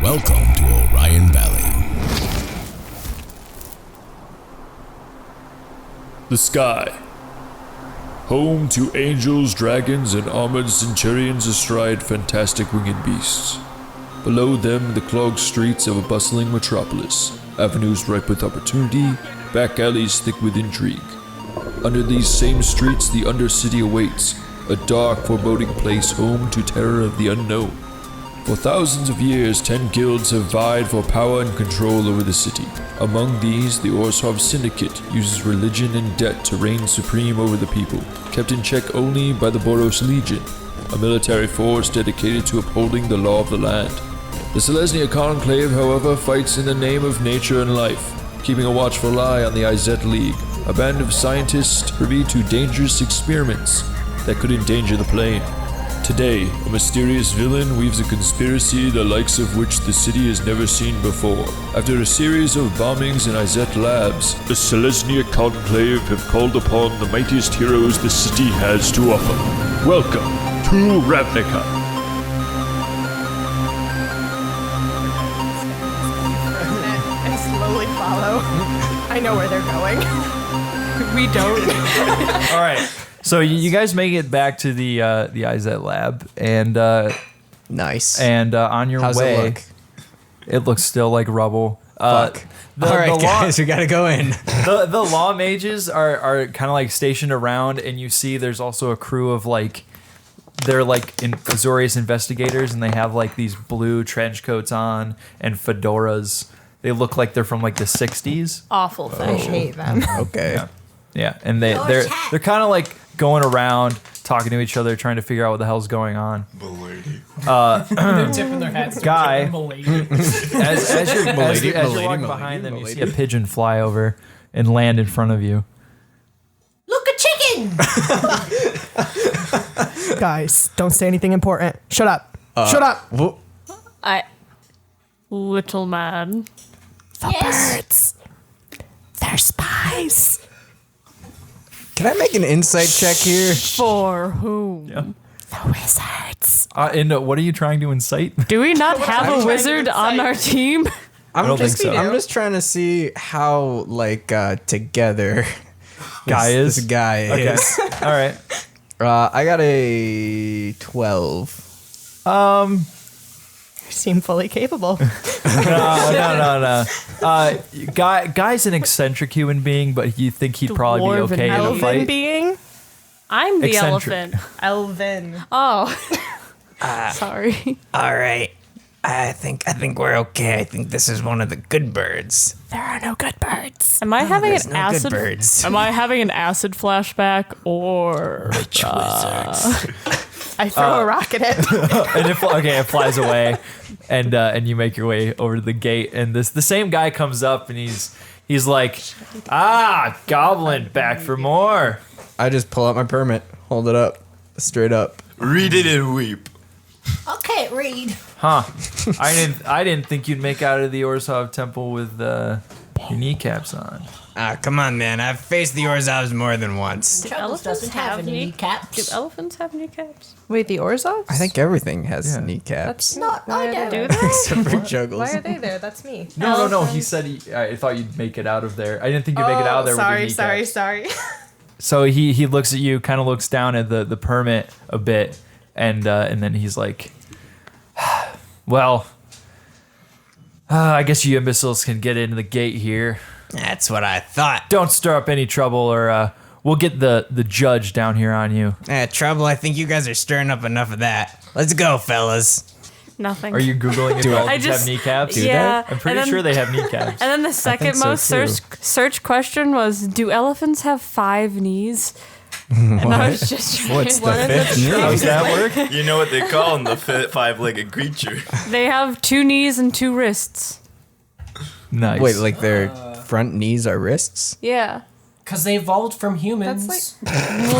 Welcome to Orion Valley. The sky. Home to angels, dragons, and armored centurions astride fantastic winged beasts. Below them, the clogged streets of a bustling metropolis, avenues ripe with opportunity, back alleys thick with intrigue. Under these same streets, the Undercity awaits, a dark, foreboding place home to terror of the unknown. For thousands of years, 10 guilds have vied for power and control over the city. Among these, the Orzhov Syndicate uses religion and debt to reign supreme over the people, kept in check only by the Boros Legion, a military force dedicated to upholding the law of the land. The Selesnya Conclave, however, fights in the name of nature and life, keeping a watchful eye on the Izzet League, a band of scientists privy to dangerous experiments that could endanger the plane. Today, a mysterious villain weaves a conspiracy the likes of which the city has never seen before. After a series of bombings in Izzet labs, the Selesnya Conclave have called upon the mightiest heroes the city has to offer. Welcome to Ravnica. And slowly follow. I know where they're going. We don't. All right. So you guys make it back to the Izzet lab, and nice. And on your How's way, it look? It looks still like rubble. Fuck. All right, guys, we gotta go in. The law mages are kind of like stationed around, and you see there's also a crew of they're like Azorius investigators, and they have like these blue trench coats on and fedoras. They look like they're from like the 60s. Awful thing. I hate them. Okay. Yeah, and they're kind of like going around talking to each other, trying to figure out what the hell's going on. They're tipping their hats. Guy, as you're Milady, walking behind them, you see a pigeon fly over and land in front of you. Look, a chicken! Guys, don't say anything important. Shut up. Shut up. Little man. The birds. They're spies. Can I make an insight check here? For whom? Yeah. The wizards. And what are you trying to incite? Do we not have a wizard on our team? I don't think so. I'm just trying to see how together this guy is. All right. I got a 12. You seem fully capable. No. Guy's an eccentric human being, but you think he'd probably be Dwarven okay in a Elven fight. being? I'm the Eccentric. elephant. Elven. Oh. Sorry. All right. I think we're okay. I think this is one of the good birds. There are no good birds. Am I having There's an no acid? good birds. Am I having an acid flashback or? Which wizards? I throw a rock at it. And it flies away, and you make your way over to the gate, and the same guy comes up, and he's like, goblin, back for more. I just pull out my permit, hold it up, straight up. Read it and weep. I can't read. Huh? I didn't think you'd make out of the Orzhov temple with your kneecaps on. Come on, man. I've faced the Orzhovs more than once. Troubles doesn't have any kneecaps. Do elephants have kneecaps? Wait, the Orzovs? I think everything has kneecaps. Not I don't. Do they? Except for juggles. Why are they there? That's me. No. He said I thought you'd make it out of there. I didn't think you'd make it out of there. Sorry, with your sorry. So he looks at you, kind of looks down at the permit a bit, and then he's like, well, I guess you imbeciles can get into the gate here. That's what I thought. Don't stir up any trouble, or we'll get the judge down here on you. Trouble, I think you guys are stirring up enough of that. Let's go, fellas. Nothing. Are you Googling if elephants have kneecaps? Yeah. I'm pretty sure they have kneecaps. And then the second most search question was, do elephants have 5 knees? And I was just What's the fifth knee? How does that work? You know what they call them, the 5-legged creature. They have 2 knees and 2 wrists. Nice. Wait, like their front knees are wrists? Yeah. Because they evolved from humans. That's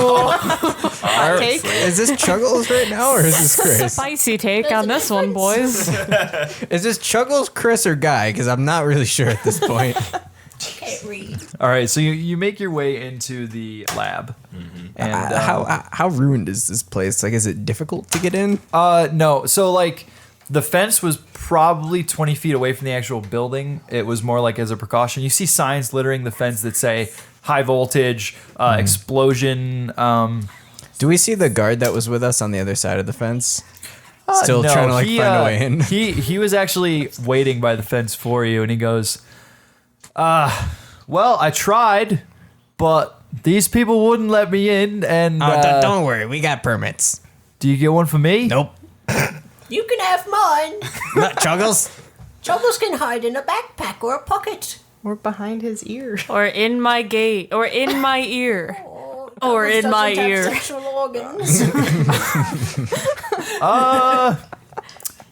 take. Is this Chuggles right now, or is this Chris? Spicy take on this one, boys. Is this Chuggles, Chris, or Guy? Because I'm not really sure at this point. Can't read. All right, so you make your way into the lab. Mm-hmm. And how ruined is this place? Like, is it difficult to get in? No. So like The fence was probably 20 feet away from the actual building. It was more like as a precaution. You see signs littering the fence that say high voltage, explosion. Do we see the guard that was with us on the other side of the fence? Still no, trying to find a way in. He was actually waiting by the fence for you, and he goes, well, I tried, but these people wouldn't let me in, and Don't worry, we got permits. do you get one for me? Nope. You can have mine. Not Chuggles. Chuggles can hide in a backpack or a pocket. Or behind his ear. Or in my gate. Or in my ear. Or Chuggles in my doesn't have ear. sexual organs.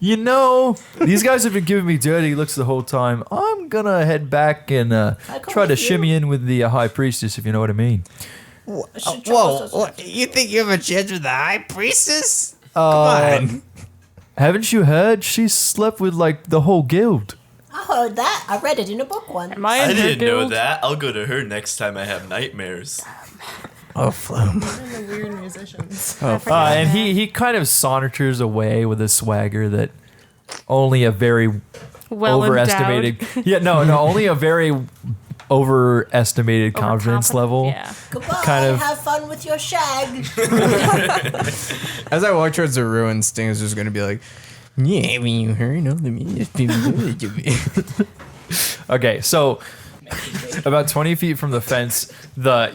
You know, these guys have been giving me dirty looks the whole time. I'm gonna head back and try to with you. shimmy in with the High Priestess, if you know what I mean. Whoa, you think you have a chance with the High Priestess? Come on. Haven't you heard? She slept with, like, the whole guild. I heard that. I read it in a book once. Am I in I her didn't know guild? that. I'll go to her next time I have nightmares. Oh, Flume. The weird musicians. And he kind of saunters away with a swagger that only a very Well overestimated. endowed. Yeah, no, only a very overestimated confidence level. Yeah. Goodbye. kind of- Have fun with your shag. As I walk towards the ruins, Sting is just going to be like, yeah, when you heard all the music people do it to me. Okay, so about 20 feet from the fence,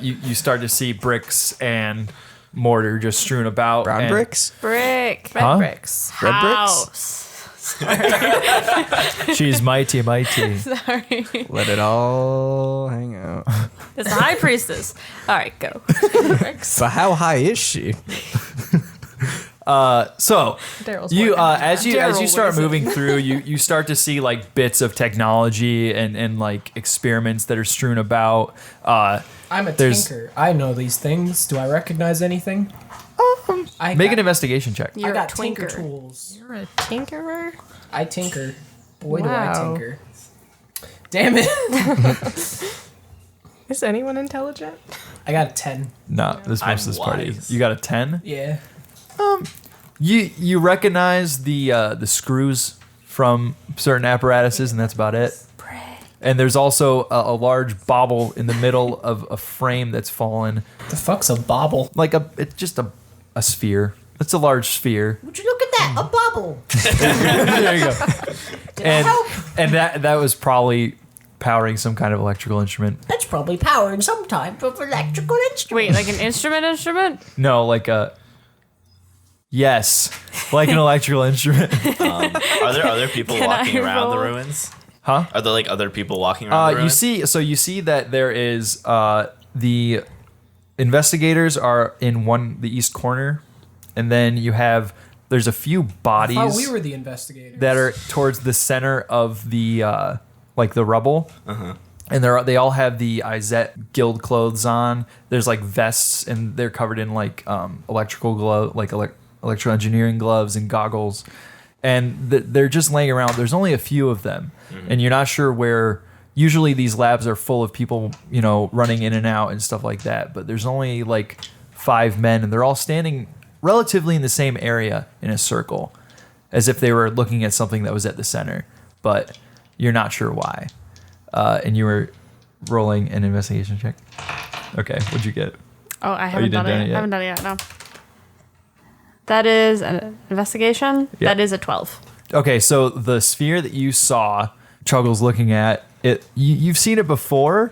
you start to see bricks and mortar just strewn about. Brown and- bricks? Brick. Huh? Bricks. Red bricks? House. She's mighty. Sorry. Let it all hang out. It's the high priestess. All right, go. But how high is she? So Daryl's you working on as you Daryl start wears it. moving through, you start to see like bits of technology and like experiments that are strewn about. I'm a There's- tinker. I know these things. Do I recognize anything? I Make got, an investigation check. You're I a got twinker. tinker tools. You're a tinkerer? I tinker. Boy, do Wow. I tinker. Damn it. Is anyone intelligent? I got a 10. No, this I'm most of this party. wise. You got a 10. Yeah. You recognize the screws from certain apparatuses, and that's about it. And there's also a large bauble in the middle of a frame that's fallen, The fuck's a bauble? like it's just a sphere. It's a large sphere. Would you look at that? A bubble. There you go. Did And I help? and that was probably powering some kind of electrical instrument. That's probably powering some type of electrical instrument. Wait, like an instrument? No, like a yes, like an electrical instrument. Are there other people Can walking I around the roll? ruins? Huh? Are there like other people walking around the You ruins? see that there is the investigators are in the east corner, and then there's a few I bodies thought we were the investigators. that are towards the center of the like the rubble. And they all have the Izzet guild clothes on. There's like vests, and they're covered in like electrical glove, like electro engineering gloves and goggles. And they're just laying around. There's only a few of them, and you're not sure where. Usually these labs are full of people, running in and out and stuff like that. But there's only like 5 men, and they're all standing relatively in the same area in a circle, as if they were looking at something that was at the center. But you're not sure why. And you were rolling an investigation check. Okay, what'd you get? Oh, I you haven't didn't done it. yet? I haven't done it yet, no. That is an investigation. Yeah. That is a 12. Okay, so the sphere that you saw Chuggles looking at, you've seen it before.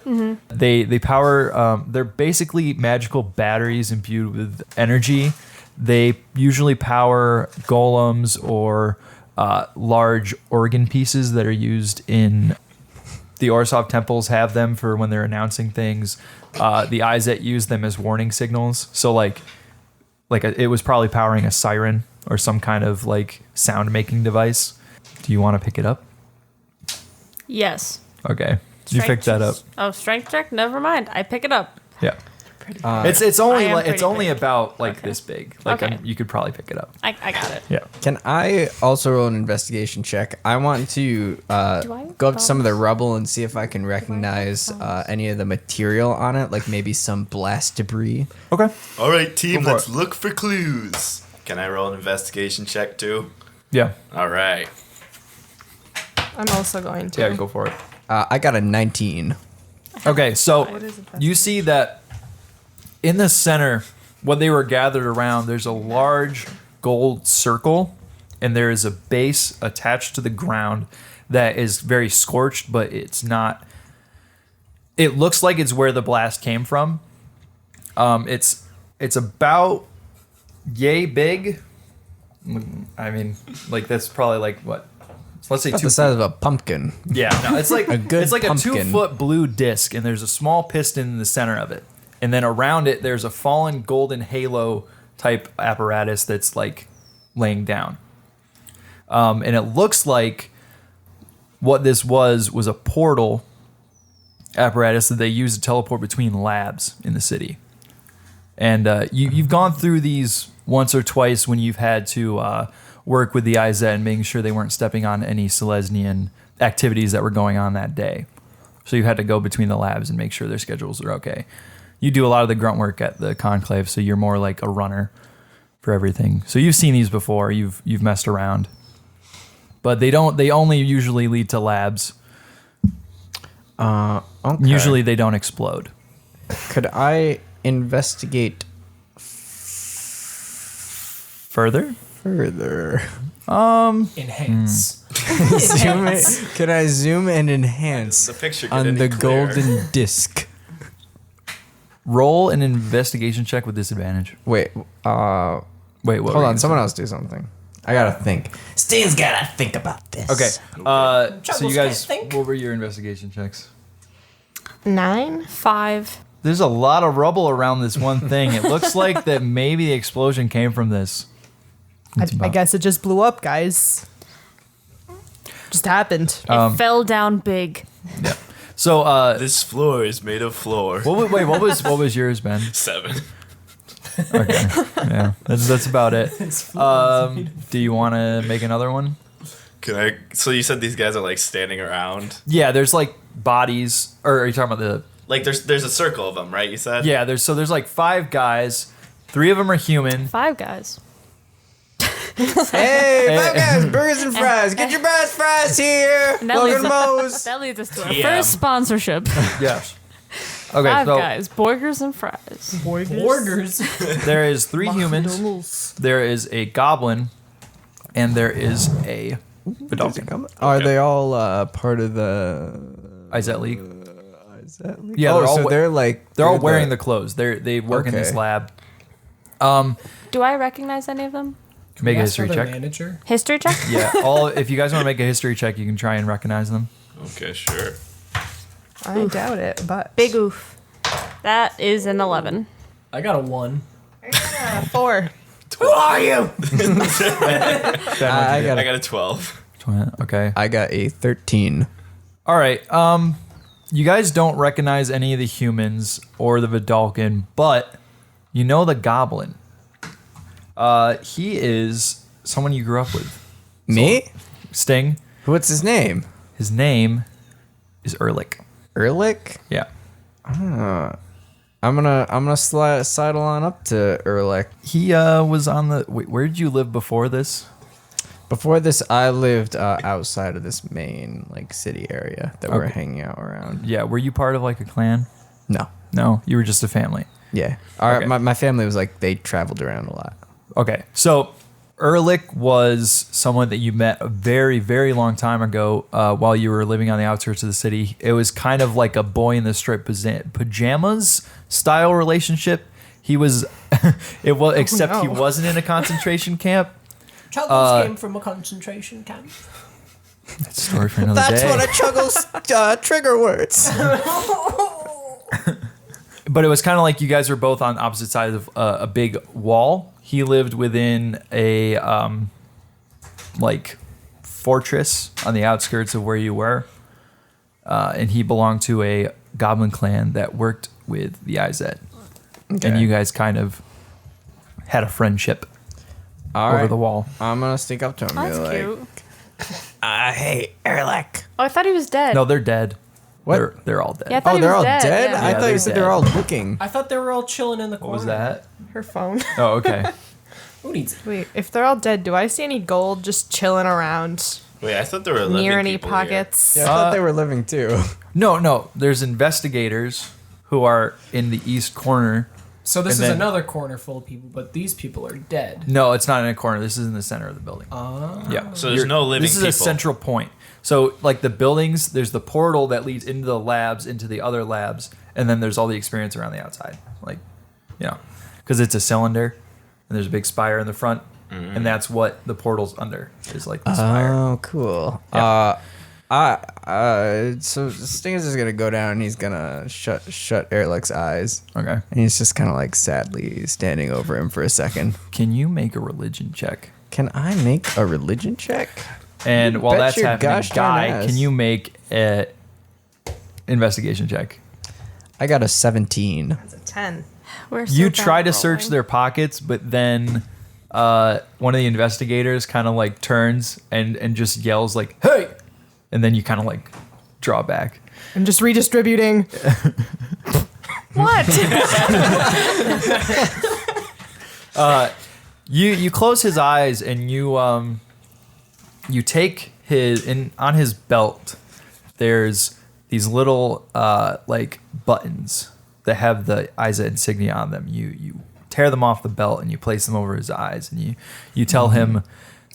They power. They're basically magical batteries imbued with energy. They usually power golems or large organ pieces that are used in the Orsov temples. Have them for when they're announcing things. The Izzet use them as warning signals. So it was probably powering a siren or some kind of like sound making device. Do you want to pick it up? Yes. Okay, you Strength picked that up. Oh, strength check? Never mind. I pick it up. Yeah, it's only I am it's pretty only big. about like Okay. this big. Like Okay. you could probably pick it up. I got it. Yeah. Can I also roll an investigation check? I want to go up to some of the rubble and see if I can recognize any of the material on it, like maybe some blast debris. Okay. All right, team, Go for let's it. look for clues. Can I roll an investigation check too? Yeah. All right. I'm also going to. Yeah, go for it. I got a 19. Okay, so What is it? you see that in the center, what they were gathered around, there's a large gold circle, and there is a base attached to the ground that is very scorched, but it's not. It looks like it's where the blast came from. It's about yay big. I mean, like that's probably like what? Let's say About 2 the size of a pumpkin. Yeah, no, it's like it's like pumpkin. a 2-foot blue disc, and there's a small piston in the center of it, and then around it there's a fallen golden halo type apparatus that's like laying down, and it looks like what this was a portal apparatus that they use to teleport between labs in the city, and you've gone through these once or twice when you've had to work with the Izzet and making sure they weren't stepping on any Selesnyan activities that were going on that day. So you had to go between the labs and make sure their schedules are okay. You do a lot of the grunt work at the conclave, so you're more like a runner for everything. So you've seen these before. You've messed around, but they only usually lead to labs. Okay. Usually they don't explode. Could I investigate Further? Enhance. Zoom in. Can I zoom and enhance The picture get on any the clearer? golden disc? Roll an investigation check with disadvantage. Wait, Wait, what? hold were on. you Someone else do something. I gotta think. Steve's gotta think about this. Okay. So Chuckles you guys, can't think. what were your investigation checks? 9. 5. There's a lot of rubble around this one thing. It looks like that maybe the explosion came from this. I guess it just blew up, guys. Just happened. It fell down big. So, This floor is made of floor. what was yours, Ben? 7. Okay, yeah, that's about it. Do you want to make another one? Can I? So you said these guys are like standing around. Yeah, there's like bodies, or are you talking about the? Like there's a circle of them, right? You said. Yeah, there's like 5 guys. 3 of them are human. 5 guys. Hey, my guys, burgers and fries. Get your best fries here. And that Welcome, leads, Moe's. that leads us to our Yeah. first sponsorship. Yes. Okay, 5 so guys, burgers and fries. Borders. there is 3 humans. There is a goblin, and there is a Vidalcan. Are they all part of the Izzet League. Izzet League? Yeah, Oh, they're all so they're like They're all wearing the clothes. They work in this Okay. lab. Do I recognize any of them? Make a Ask history for their check. Manager. History check? Yeah, if you guys want to make a history check, you can try and recognize them. Okay, sure. I doubt it, but Big oof. That is an 11. I got a 1. 4. Who are you? I got I got a 12. Okay. I got a 13. All right. You guys don't recognize any of the humans or the Vidalcan, but you know the goblin. He is someone you grew up with. Me? Sting. What's his name? His name is Erlich. Erlich? Yeah. I'm gonna sidle on up to Erlich. He was on the. Wait, where did you live before this? Before this, I lived outside of this main like city area that we're Okay. hanging out around. Yeah. Were you part of like a clan? No. No, you were just a family. Yeah. Okay. My family was like they traveled around a lot. Okay, so Erlich was someone that you met a very, very long time ago while you were living on the outskirts of the city. It was kind of like a boy in the striped pajamas style relationship. He was, except he wasn't in a concentration camp. Chuggles came from a concentration camp. That's a story for another day. Chuggles trigger words. But it was kind of like you guys were both on opposite sides of a big wall. He lived within a like fortress on the outskirts of where you were, and he belonged to a goblin clan that worked with the Izzet, and you guys kind of had a friendship over the wall. I'm gonna sneak up to him. That's and be cute. like, hey, Erlich. Oh, I thought he was dead. No, they're dead. What? They're all dead. Yeah, I thought Oh, he they're was all dead. dead? Yeah. I Yeah, thought you they're said dead. they're all looking. I thought they were all chilling in the corner. What was that? Her phone. Oh, okay. Who needs it? Wait, if they're all dead, do I see any gold just chilling around Wait, I thought there were living near any people here. pockets? Yeah, I thought they were living too. No. There's investigators who are in the east corner. So this And is then- another corner full of people, but these people are dead. No, it's not in a corner. This is in the center of the building. Yeah. So there's no living This is a people. central point. So like the buildings, there's the portal that leads into the labs, into the other labs, and then there's all the experience around the outside. Like, because it's a cylinder, and there's a big spire in the front, and that's what the portal's under is like the spire. Oh, cool. Yeah. So Stingers is gonna go down and he's gonna shut Erlich's eyes. Okay. And he's just kind of like sadly standing over him for a second. Can you make a religion check? Can I make a religion check? And while bet that's your happening, gosh darn Guy, ass. can you make a investigation check? I got a 17. It's a 10. We're so You bad try at to search rolling. their pockets, but then one of the investigators kind of like turns and just yells like, "Hey!" And then you kind of like draw back. I'm just redistributing. What? You close his eyes and you take on his belt. There's these little like buttons that have the Izzet insignia on them. You tear them off the belt and you place them over his eyes, and you tell him.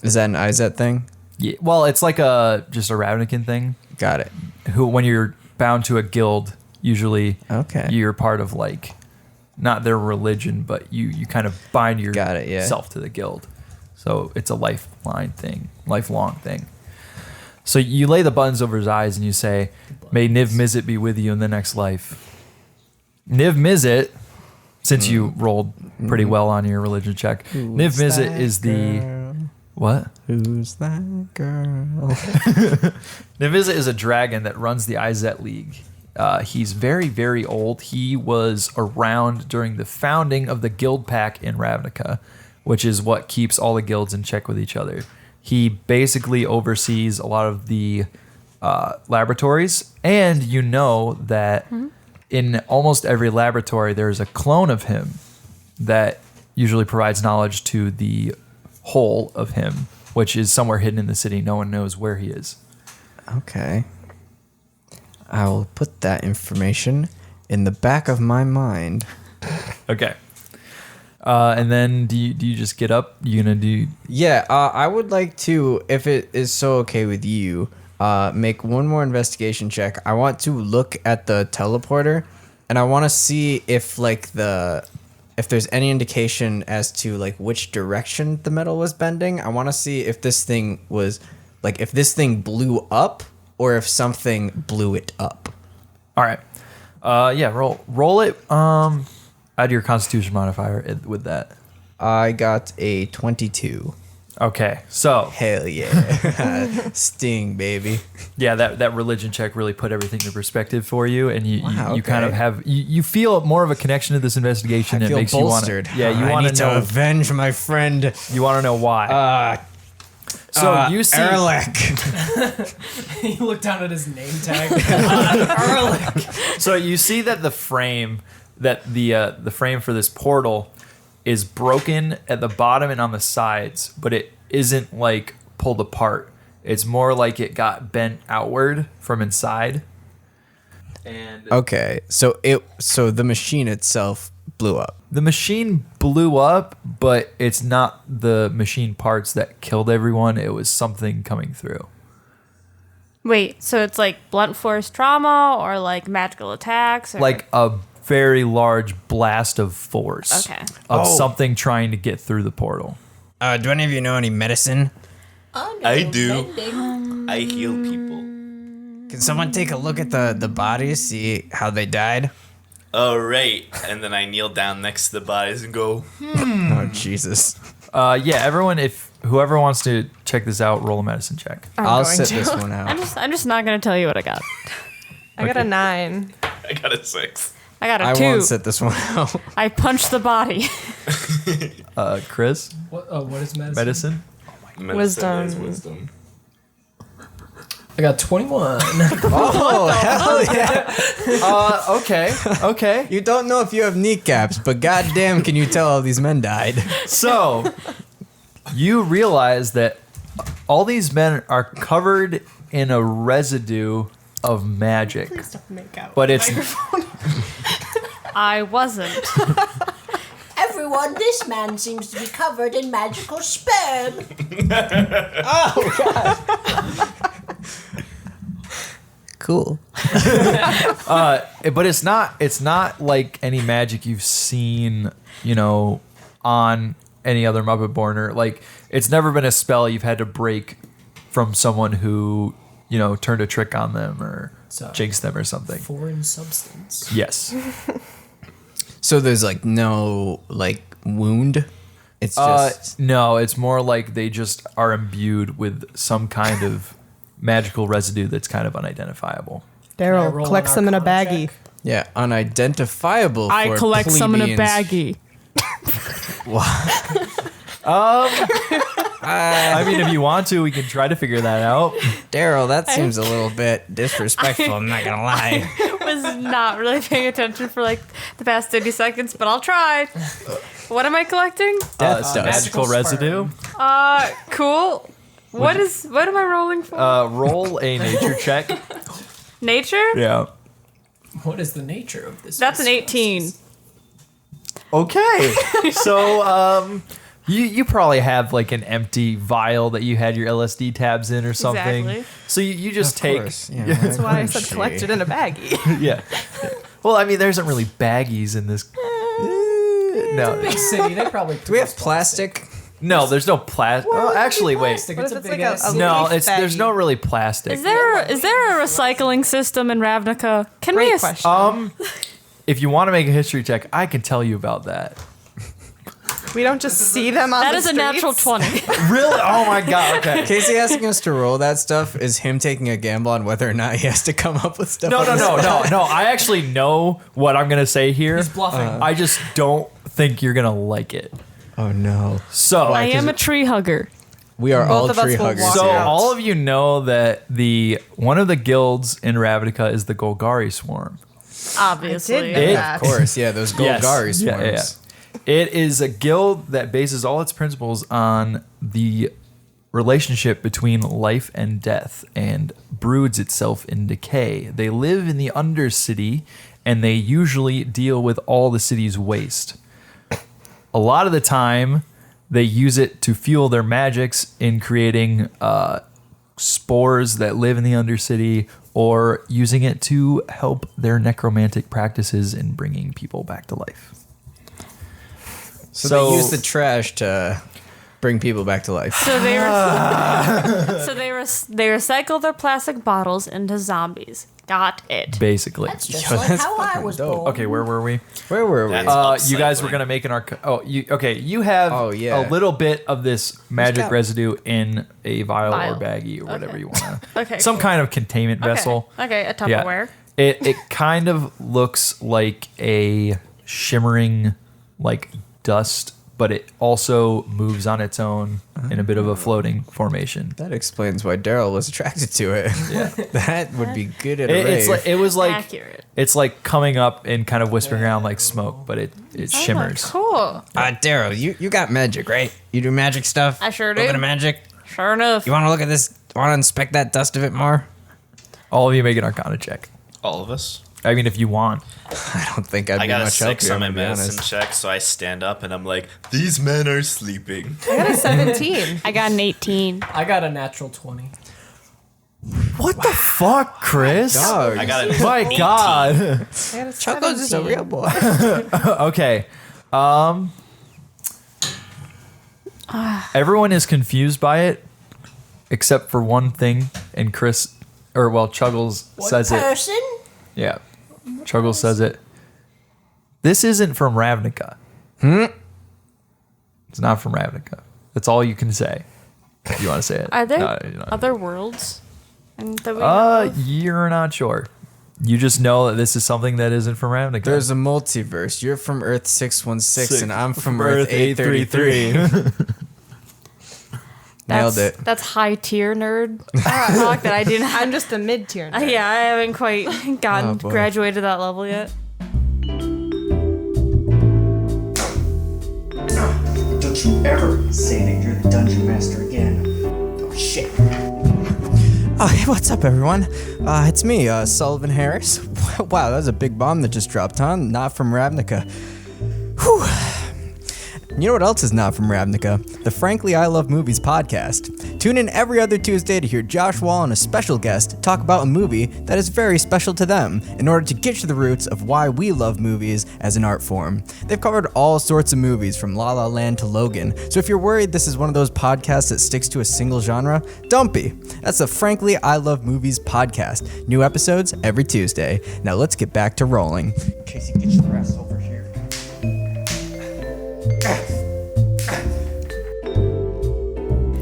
Is that an Izzet thing? Yeah, well, it's like just a Ravnican thing. Got it. Who, when you're bound to a guild, usually Okay. you're part of like not their religion, but you kind of bind yourself to the guild. So it's a lifelong thing. So you lay the buttons over his eyes and you say, "May Niv Mizzet be with you in the next life." Niv Mizzet, since you rolled pretty well on your religion check, Niv Mizzet is the what? Who's that girl? Niv Mizzet is a dragon that runs the Izzet League. He's very, very old. He was around during the founding of the guild pack in Ravnica, which is what keeps all the guilds in check with each other. He basically oversees a lot of the laboratories, and you know that in almost every laboratory there's a clone of him that usually provides knowledge to the whole of him, which is somewhere hidden in the city. No one knows where he is. Okay. I will put that information in the back of my mind. Okay. And then do you just get up? You gonna do? Yeah, I would like to, if it is so okay with you, make one more investigation check. I want to look at the teleporter, and I want to see if if there's any indication as to like which direction the metal was bending. I want to see if this thing was like if this thing blew up or if something blew it up. All right. Yeah. Roll it. Add your Constitution modifier with that. I got a 22. Okay. So Hell yeah. Sting, baby. yeah, that religion check really put everything in perspective for you, and you Wow, kind of okay. have you feel more of a connection to this investigation. I It feel makes bolstered. you want to. Yeah, you I want need to know. avenge my friend. You want to know why. So you see. Erlich. He looked down at his name tag. So you see that the frame for this portal is broken at the bottom and on the sides, but it isn't like pulled apart. It's more like it got bent outward from inside. And Okay, so the machine itself blew up. the machine blew up, but it's not the machine parts that killed everyone. It was something coming through. Wait, so it's like blunt force trauma or like magical attacks? Or Like a very large blast of force. Okay. Of something trying to get through the portal. Do any of you know any medicine? I do. I heal people. Can someone take a look at the bodies, see how they died? Oh, right. And then I kneel down next to the bodies and go, Oh, Jesus. Yeah, everyone, if whoever wants to check this out, roll a medicine check. I'll going sit to. this one out. I'm just not gonna tell you what I got. I got a 9. I got a 6. I got a I 2. won't sit this one out. I punched the body. Chris, What is medicine? medicine. Medicine Wisdom. is wisdom. I got 21. Oh, hell yeah. Okay. You don't know if you have kneecaps, but goddamn, can you tell all these men died? So, you realize that all these men are covered in a residue of magic. Please don't make out. But it's I wasn't. Everyone, this man seems to be covered in magical sperm. Cool. but it's not like any magic you've seen, on any other Muppet Borner. Like, it's never been a spell you've had to break from someone who, turned a trick on them or So- jinxed them or something. Foreign substance. Yes. So there's like no like wound. It's just No, it's more like they just are imbued with some kind of magical residue that's kind of unidentifiable. Can I roll Daryl an collects them in a Arcana baggie. check? yeah, unidentifiable. I for collect some in a plebeians. baggie. I mean, if you want to, we can try to figure that out. Daryl, that seems a little bit disrespectful. I'm not gonna lie. Was not really paying attention for like the past 30 seconds, but I'll try. What am I collecting? Death dust. Magical sperm. residue. Cool. What am I rolling for? Roll a nature check. Nature? Yeah. What is the nature of this? That's an 18. Okay. So, you probably have like an empty vial that you had your LSD tabs in or something. Exactly. So you just Of take. course, yeah, That's why I wouldn't said she? collect it in a baggie. Yeah. Well, I mean, there isn't really baggies in this. No. Big city. They probably. Do we have plastic? No, there's no plastic. Well, actually, wait. Plastic. What It's if a it's big like a- ass. a- No, leaf there's baggie? no really plastic. Is there a recycling system in Ravnica? Can Great we? question. If you want to make a history check, I can tell you about that. We don't just see them on That the is a natural streets. 20. Really? Oh my god. Okay. Casey asking us to roll that stuff is him taking a gamble on whether or not he has to come up with stuff. No. on the spot. I actually know what I'm gonna say here. He's bluffing. I just don't think you're gonna like it. Oh no. So, I am a tree hugger. We are Both all of us tree will huggers. walk so out. all of you know that one of the guilds in Ravnica is the Golgari Swarm. Obviously. I did know It- that. Of course, yeah, those Yes. Golgari swarms. Yeah. It is a guild that bases all its principles on the relationship between life and death and broods itself in decay. They live in the Undercity and they usually deal with all the city's waste. A lot of the time, they use it to fuel their magics in creating spores that live in the Undercity or using it to help their necromantic practices in bringing people back to life. So they use the trash to bring people back to life. So they recycle their plastic bottles into zombies. Got it. Basically. That's just Yo, like that's how I fucking was dope. born. Okay, where were we? Where were we? That's- You guys were Upcycling. gonna make an arc. You have Oh, yeah. a little bit of this magic got- residue in a vial Vial. or baggie or whatever Okay. you want to. Okay, Some cool. kind of containment vessel. Okay, a Tupperware. It kind of looks like a shimmering like dust, but it also moves on its own in a bit of a floating formation. That explains why Daryl was attracted to it. Yeah. That would be good at a It's rave. like, it was like Accurate. it's like coming up and kind of whispering around like smoke, but it shimmers. Cool. Daryl, you got magic, right? You do magic stuff? I sure A little do. bit of magic? Sure enough. You want to look at this? Want to inspect that dust a bit more? All of you make an Arcana check. All of us. I mean, if you want. I don't think I'd I be got a much help 6 here, on my I'm gonna be medicine honest. check, so I stand up and I'm like, these men are sleeping. I got a 17. I got an 18. I got a natural 20. What the fuck, Chris? Dog. I got a My God. I got a Chuckles is a 17. real boy. Okay. Everyone is confused by it, except for one thing, and Chuggles says it. Person? Yeah. Chuggles says it. This isn't from Ravnica. It's not from Ravnica. That's all you can say. You want to say it? Are there No, you're not. other worlds? And that we know of? You're not sure. You just know that this is something that isn't from Ravnica. There's a multiverse. You're from Earth 616 and I'm from Earth 833. Nailed it. That's high tier nerd talk that I didn't. I'm just a mid tier. Yeah, I haven't quite gotten boy. graduated to that level yet. Don't you ever say that you're the dungeon master again. Oh shit. Oh, hey, what's up, everyone? It's me, Sullivan Harris. Wow, that was a big bomb that just dropped, huh? Not from Ravnica. Whew. You know what else is not from Ravnica? The Frankly I Love Movies podcast. Tune in every other Tuesday to hear Josh Wall and a special guest talk about a movie that is very special to them in order to get to the roots of why we love movies as an art form. They've covered all sorts of movies from La La Land to Logan, so if you're worried this is one of those podcasts that sticks to a single genre, don't be. That's the Frankly I Love Movies podcast. New episodes every Tuesday. Now let's get back to rolling. Casey, get your ass over here.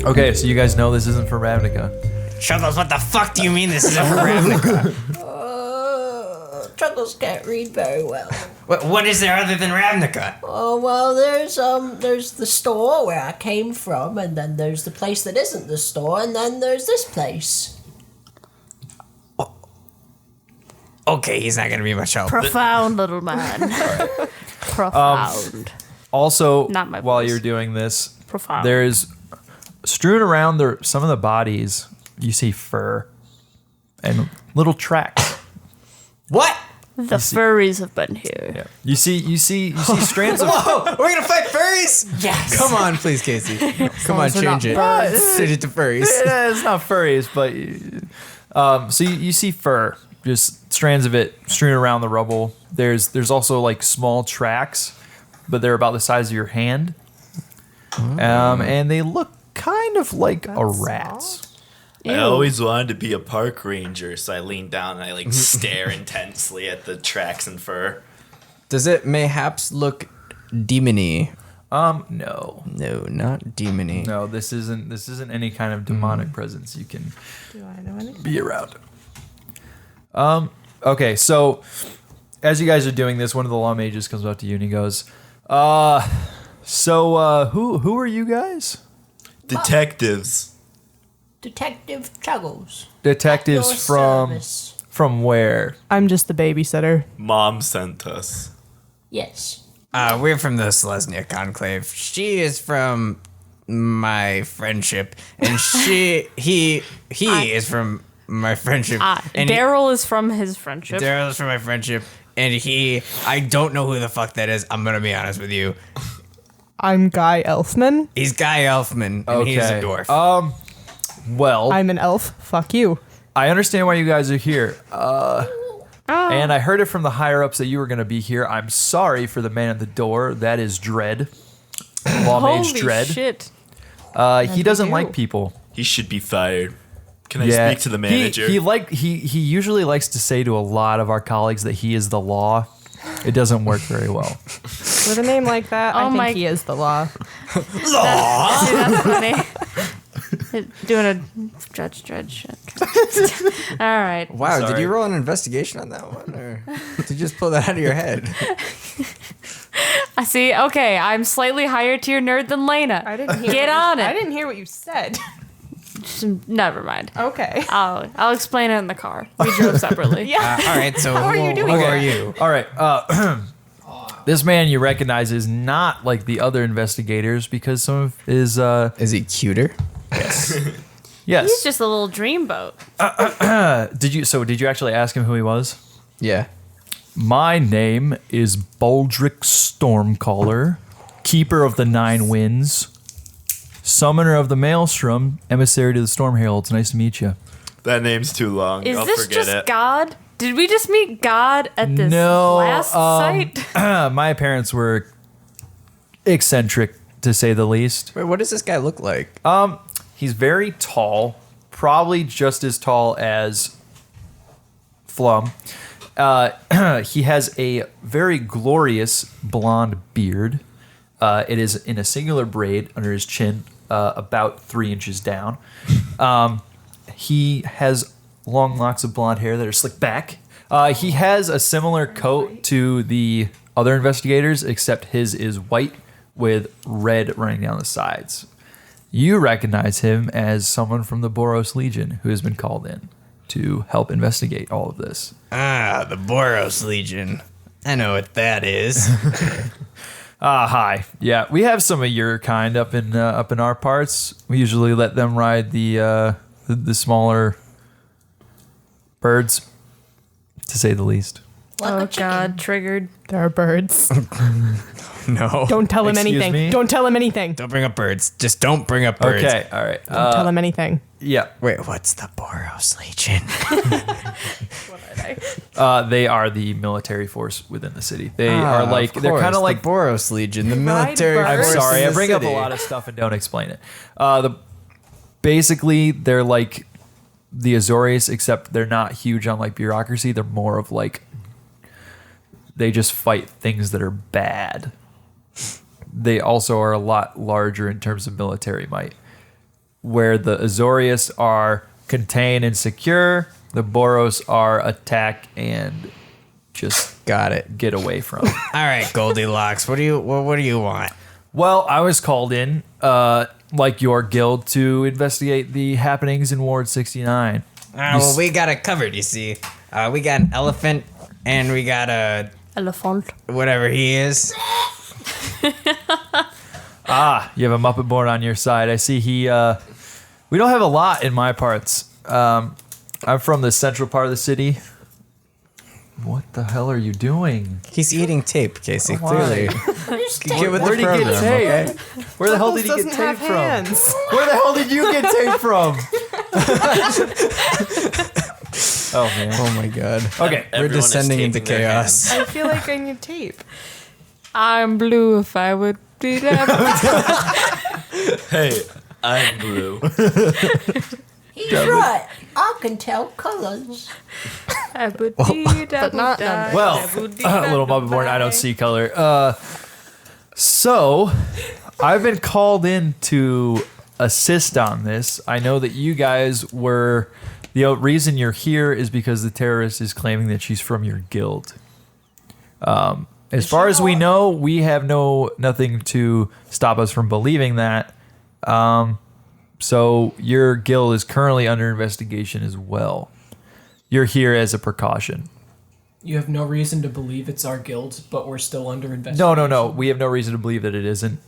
Okay, so you guys know this isn't for Ravnica. Chuckles, what the fuck do you mean this isn't for Ravnica? Chuckles can't read very well. What is there other than Ravnica? Oh, well, there's the store where I came from, and then there's the place that isn't the store, and then there's this place. Okay, he's not gonna be much help. Profound little man. Profound. Also, Not my while voice. you're doing this, Profound. there's strewn around some of the bodies. You see fur and little tracks. What? The furries have been here. Yeah. You see strands of. Whoa, we're gonna fight furries? Yes. Come on, please, Casey. Come on, change it. Change it to furries. It's not furries, but so you see fur, just strands of it strewn around the rubble. There's also like small tracks, but they're about the size of your hand, and they look kind of like a rat's. I always wanted to be a park ranger, so I lean down and I like stare intensely at the tracks and fur. Does it mayhaps look demony? No, No, not demony. no, this isn't any kind of demonic presence you can Do I know anything? be around. Okay, so as you guys are doing this, one of the law mages comes up to you and he goes, so who are you guys? Detectives. Detective Chuggles. Detectives Your from service. from where? I'm just the babysitter. Mom sent us. Yes. We're from the Selesnya Conclave. She is from my friendship, and he is from my friendship. And Daryl is from his friendship. Daryl is from my friendship, and I don't know who the fuck that is. I'm gonna be honest with you. I'm Guy Elfman. He's Guy Elfman, and he's a dwarf. Well, I'm an elf. Fuck you. I understand why you guys are here. And I heard it from the higher ups that you were going to be here. I'm sorry for the man at the door. That is Dread. Law Mage Holy Dread. shit. He doesn't do? like people. He should be fired. Can I speak to the manager? He usually likes to say to a lot of our colleagues that he is the law. It doesn't work very well. With a name like that, I Oh my- think he is the law. See, that's funny. Doing a judge shit. All right. Wow, did Sorry. you roll an investigation on that one, or did you just pull that out of your head? I see. Okay, I'm slightly higher tier nerd than Layna. I didn't hear. Get on it. I didn't hear what you said. Never mind. Okay. I'll explain it in the car. We drove separately. Yeah. All right, so How are you doing who it? are you? All right. This man you recognize is not like the other investigators because some of his Is he cuter? yes. He's just a little dreamboat. Did you actually ask him who he was? Yeah. My name is Baldric Stormcaller, Keeper of the Nine Winds, Summoner of the Maelstrom, Emissary to the Storm Heralds. Nice to meet you. That name's too long. Is I'll this forget just it. God? Did we just meet God at this No, last site? My parents were eccentric, to say the least. Wait, what does this guy look like? He's very tall, probably just as tall as Flum. He has a very glorious blonde beard. It is in a singular braid under his chin, about 3 inches down. He has long locks of blonde hair that are slicked back. He has a similar coat to the other investigators, except his is white with red running down the sides. You recognize him as someone from the Boros Legion who has been called in to help investigate all of this. Ah, the Boros Legion. I know what that is. Hi. Yeah, we have some of your kind up in our parts. We usually let them ride the smaller birds, to say the least. Oh God, triggered. There are birds. No. Don't tell him Excuse anything. me? Don't tell him anything. Don't bring up birds. Just don't bring up birds. Okay, all right. Don't tell him anything. Yeah, Wait, what's the Boros Legion? they are the military force within the city. They Ah, are like of they're course, kind of like. the Boros Legion, the military birds. I'm force sorry, in I the bring up a city. lot of stuff and don't explain it. Basically they're like the Azorius, except they're not huge on like bureaucracy. They're more of like they just fight things that are bad. They also are a lot larger in terms of military might. Where the Azorius are contain and secure, the Boros are attack and just Got it. get away from. All right, Goldilocks. What do you want? Well, I was called in, like your guild, to investigate the happenings in Ward 69. Well, we got it covered. You see, we got an elephant, and we got a Elephant. whatever he is. You have a Muppet born on your side. I see he. We don't have a lot in my parts. I'm from the central part of the city. What the hell are you doing? He's eating tape, Casey. Why? Clearly. Get with Where'd the he get program, tape? okay? Where the hell did he get Doesn't tape have from? hands. Where the hell did you get tape from? Oh man. Oh my god. Okay. We're Everyone is descending into taping their chaos. I feel like I need tape. I'm blue if I would be that. Hey, I'm blue. He's right. I can tell colors. I would be but not numbers. Well, little Muppet born, I don't see color. So, I've been called in to assist on this. I know that you guys were. The reason you're here is because the terrorist is claiming that she's from your guild. As far as we know, we have nothing to stop us from believing that. So your guild is currently under investigation as well. You're here as a precaution. You have no reason to believe it's our guild, but we're still under investigation. No. We have no reason to believe that it isn't.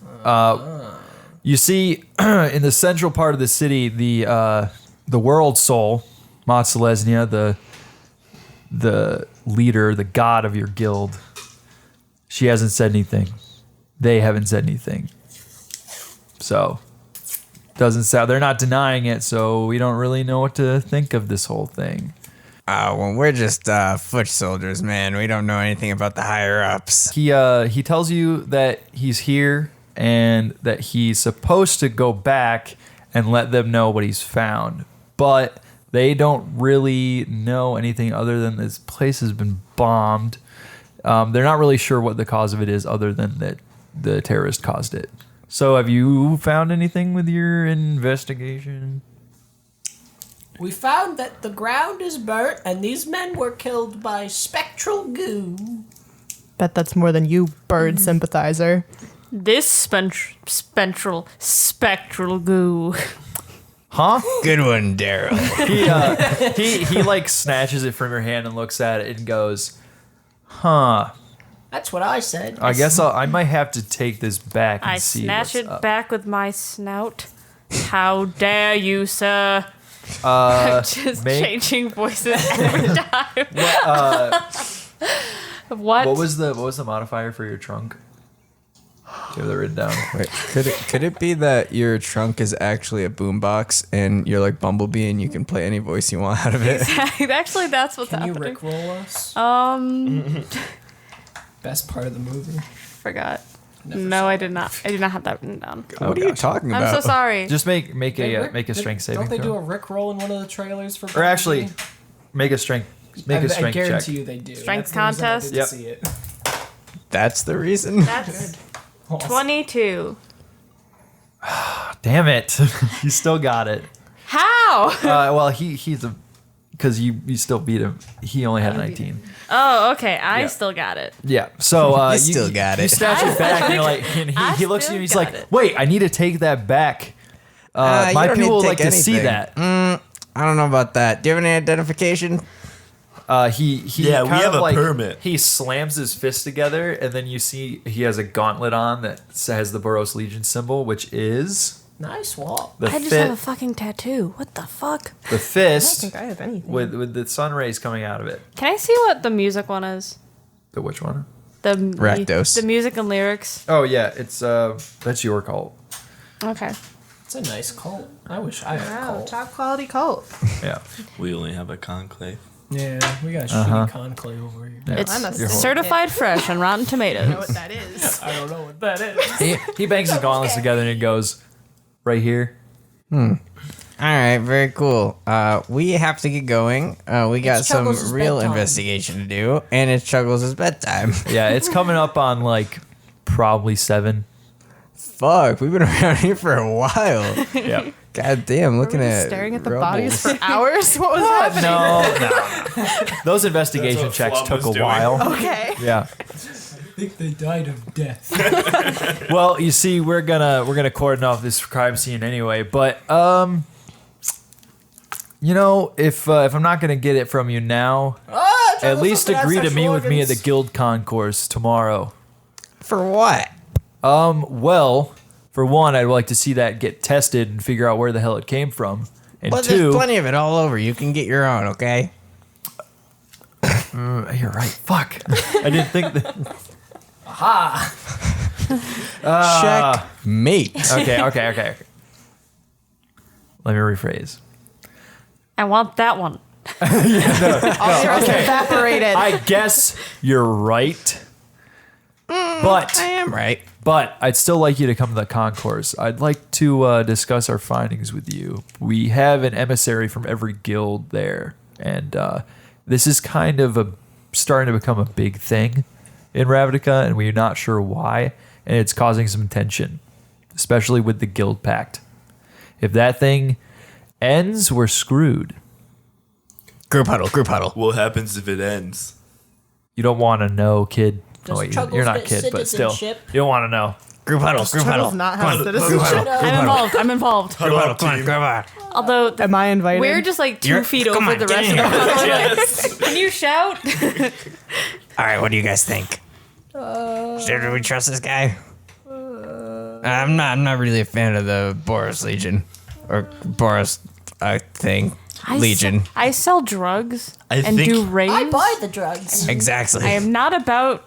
You see, in the central part of the city, the world soul, Selesnya, the leader, the god of your guild, she hasn't said anything. They haven't said anything. So, doesn't sound. They're not denying it. So we don't really know what to think of this whole thing. Well, we're just foot soldiers, man. We don't know anything about the higher ups. He tells you that he's here and that he's supposed to go back and let them know what he's found, but they don't really know anything other than this place has been bombed. They're not really sure what the cause of it is, other than that the terrorist caused it. So, have you found anything with your investigation? We found that the ground is burnt and these men were killed by spectral goo. Bet that's more than you, bird sympathizer. This spectral goo. Huh? Good one, Daryl. He like snatches it from your hand and looks at it and goes, "Huh. That's what I said. I guess I might have to take this back and I see snatch what's it up." back with my snout. How dare you, sir? I'm just changing voices every time. What? What was the modifier for your trunk? Do you have that written down? Wait, could it be that your trunk is actually a boombox and you're like Bumblebee and you can play any voice you want out of it? Actually, that's what's Can you happening. rickroll us? Best part of the movie. Forgot. No, I did not. I did not have that written down. What are you talking about? I'm so sorry. Just make They a rick- make a did- strength saving Don't they do throw. a rickroll in one of the trailers for? Or actually, make a strength I check. guarantee you they do. Strength That's the reason I contest? didn't Yep. see it. That's the reason. That's 22. Damn it! You still got it. How? Well, he's a because you still beat him. He only had 19. Oh, okay. I Yeah. still got it. Yeah. So You still got You it. snatch it back, and you're like, and he looks at you, and he's like, "Wait, I need to take that back." You My don't need people to would like take to see anything. that. I don't know about that. Do you have any identification? He Yeah, we kind have of a permit. He slams his fist together, and then you see he has a gauntlet on that has the Boros Legion symbol, which is Nice walk. the I just fit, have a fucking tattoo. What the fuck? the fist I have anything. with the sun rays coming out of it. Can I see what the music one is? The which one? The Rakdos. The music and lyrics. Oh yeah, it's that's your cult. Okay. It's a nice cult. I wish I had a Wow, cult. top quality cult. Yeah, We only have a conclave. Yeah, we got a shitty conclave over here. yeah. It's I'm a certified fresh on Rotten I know Tomatoes. what that is. I don't know what that is. He bangs his gauntlets together and he goes, right here. All right, very cool. We have to get going. We got It's some Chuggles' real bedtime. investigation to do, and it's Chuggles' bedtime. Yeah, it's coming up on like probably 7. Fuck, we've been around here for a while. Yeah. God damn, looking at Staring at the rebels. bodies for hours. What was happening? No. Those investigation That's checks what Flub took a was doing. while. Okay. Yeah. I think they died of death. Well, you see, we're gonna cordon off this crime scene anyway. But you know, if I'm not gonna get it from you now, at least agree to meet with me at the guild concourse tomorrow. For what? Well, for one, I'd like to see that get tested and figure out where the hell it came from. And Well, two, there's plenty of it all over. You can get your own, okay? you're right. Fuck. I didn't think that. Checkmate. Okay. Let me rephrase. I want that one. All the rest evaporated. I guess you're right. But I am right. I'd still like you to come to the concourse. I'd like to discuss our findings with you. We have an emissary from every guild there, and this is kind of starting to become a big thing in Ravnica, and we're not sure why, and it's causing some tension, especially with the guild pact. If that thing ends, we're screwed. Group huddle, group huddle. What happens if it ends? You don't want to know, kid. Does Wait, Chuggles you're not get kid, but still, citizenship? you don't want to know. Group huddle, group huddle. Does not have citizenship. I'm involved. Group huddle, come on, come on. Although Am I invited? we're just like 2 feet come over on, the get rest in of the here. huddle. Can you shout? All right, what do you guys think? Do we trust this guy? I'm not really a fan of the Boros Legion or Boros thing. Legion. I sell drugs I and think- do raids. I buy the drugs. Exactly. I am not about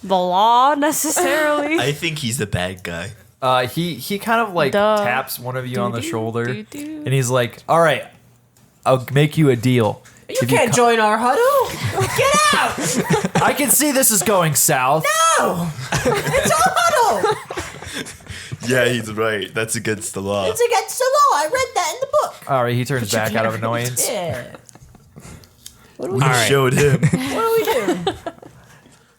the law necessarily. I think he's the bad guy. He kind of like Duh. taps one of you on the shoulder, doo-doo. and he's like, "All right, I'll make you a deal. You If can't co- join our huddle. Get out! I can see this is going south. No! It's our huddle! Yeah, he's right. That's against the law. It's against the law. I read that in the book. All right, he turns back out of annoyance. Yeah. We All right. showed him. What do we do?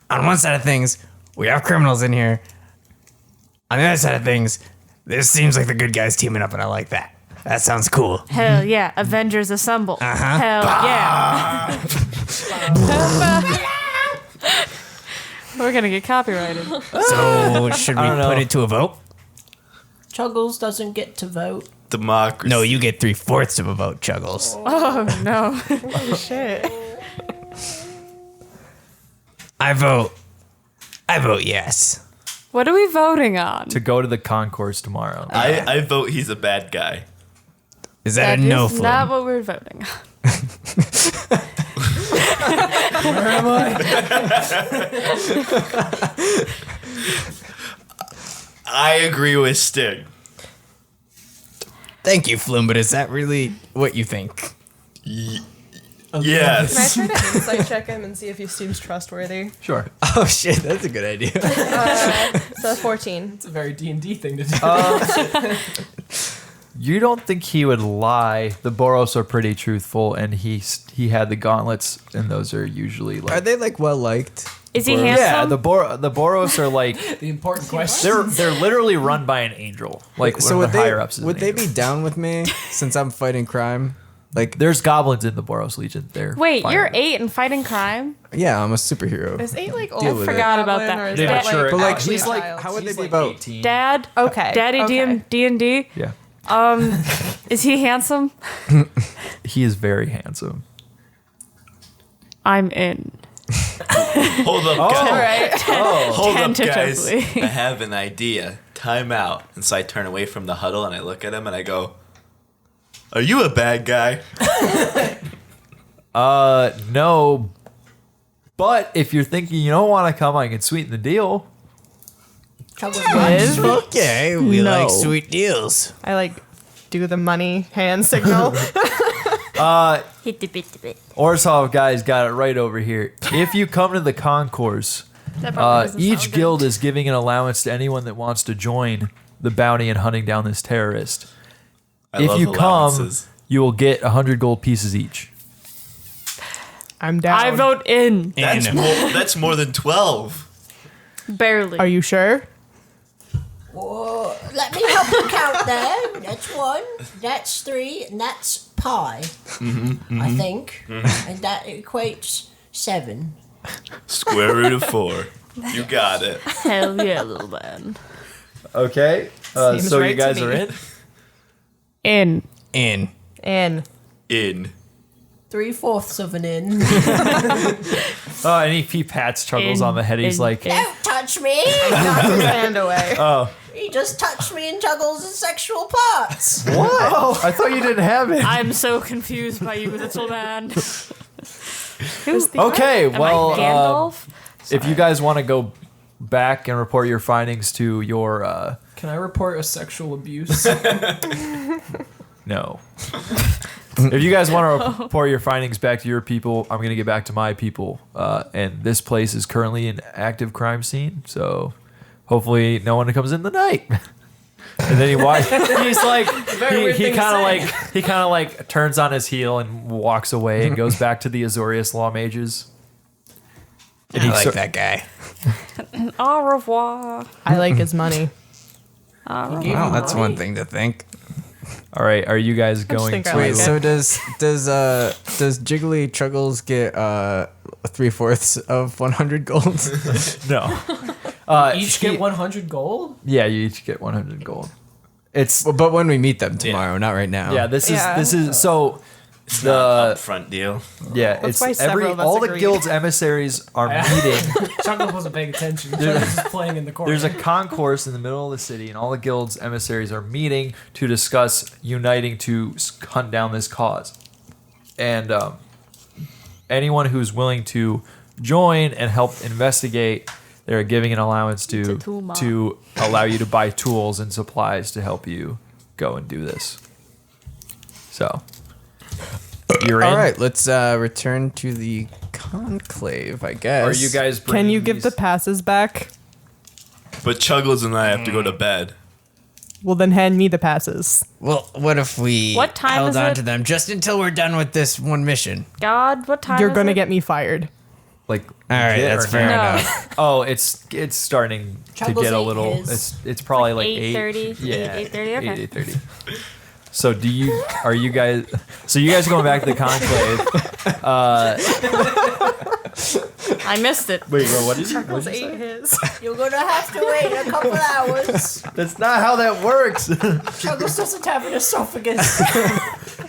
On one side of things, we have criminals in here. On the other side of things, this seems like the good guys teaming up, and I like that. That sounds cool. Hell yeah, Avengers assemble. Uh-huh. Hell yeah. We're gonna get copyrighted. So should we don't know. put it to a vote? Chuggles doesn't get to vote. Democracy. No, you get 3/4 of a vote, Chuggles. Oh no. Shit. I vote yes. What are we voting on? To go to the concourse tomorrow. I vote he's a bad guy. Is that That a no is for not what we're voting on. I agree with Sting. Thank you, Flume, but is that really what you think? Yes. Can I try to insight check him and see if he seems trustworthy? Sure. Oh shit, that's a good idea. So 14. It's a very D&D thing to do. You don't think he would lie? The Boros are pretty truthful, and he had the gauntlets, and those are usually like. Are they like well liked? Is he Yeah, handsome? the Boros are like The important question. they're literally run by an angel, like So one would of the higher ups. Is would an they angel. be down with me since I'm fighting crime? Like, There's goblins in the Boros Legion. They're Wait, fine. you're 8 and fighting crime? yeah, I'm a superhero. Is 8 like old? Deal with for it. Forgot about goblin, that. or is Yeah, that, sure. But like, actually he's a like, child? how would they He's be like vote? 18. Dad? Okay. Daddy okay. D&D? Yeah. Is he handsome? He is very handsome. I'm in. Hold up, guys. Right. Hold up, guys. Tentatively. I have an idea. Time out. And so I turn away from the huddle and I look at him and I go, "Are you a bad guy?" No. But if you're thinking you don't want to come, I can sweeten the deal. Okay, we No. like sweet deals. I like do the money hand signal. Hit the bit. Orzhov guys got it right over here. If you come to the concourse, each guild is giving an allowance to anyone that wants to join the bounty and hunting down this terrorist. I If love you come, allowances. you will get 100 gold pieces each. I'm down. I vote in. That's more than 12. Barely. Are you sure? Whoa, let me help you count there. That's 1, that's 3, and that's pi, I think. And that equates 7. Square root of 4. You got it. Hell yeah, little man. Okay, Seems so right you to guys me. are in? In. In. In. In. 3/4 of an in. And he pats Chuggles on the head. He's like, Don't touch me! Knock his hand away. He just touched me and Juggles' sexual parts. "What? I thought you didn't have it." I'm so confused by you, little man. Okay, Am well, I Gandalf? if you guys want to go back and report your findings to your Can I report a sexual abuse? no. If you guys want to report your findings back to your people, I'm going to get back to my people. And this place is currently an active crime scene, so hopefully no one comes in the night. And then he walks. He's like, he kind of like turns on his heel and walks away and goes back to the Azorius law mages. And I he like cer- that guy. Au revoir. I like his money. Well, that's one thing to think. All right, are you guys going think I to? like Wait, it. so does Jiggly Chuggles get 3/4 of 100 gold? No. Each get 100 gold? Yeah, you each get 100 gold. It's Well, but when we meet them tomorrow, not right now. yeah. This Yeah. is so. It's The- not upfront deal. Yeah, That's why it's several of us all the agreed. guild's emissaries are meeting. Chuckles wasn't paying attention. Chuckles was playing in the corner. There's a concourse in the middle of the city, and all the guild's emissaries are meeting to discuss uniting to hunt down this cause. And anyone who's willing to join and help investigate, they're giving an allowance to allow you to buy tools and supplies to help you go and do this. So, you're in. All right, let's return to the conclave, I guess. Are you guys? Can bringing you give the these- passes back? But Chuggles and I have to go to bed. Well, then hand me the passes. Well, what if we What time held is on it? to them just until we're done with this one mission? God, what time You're is gonna it? get me fired. like? All right, legit that's or fair no? No. enough. Oh, it's starting to Chuggles get a ate little. his. It's probably like 8:30? 8. Yeah, 8:30, okay. 8:30. So are you guys? So you guys are going back to the conclave? I missed it. Wait, bro, what did you? Chuckles ate his. You're gonna have to wait a couple hours. That's not how that works. you Chuggles doesn't have an esophagus.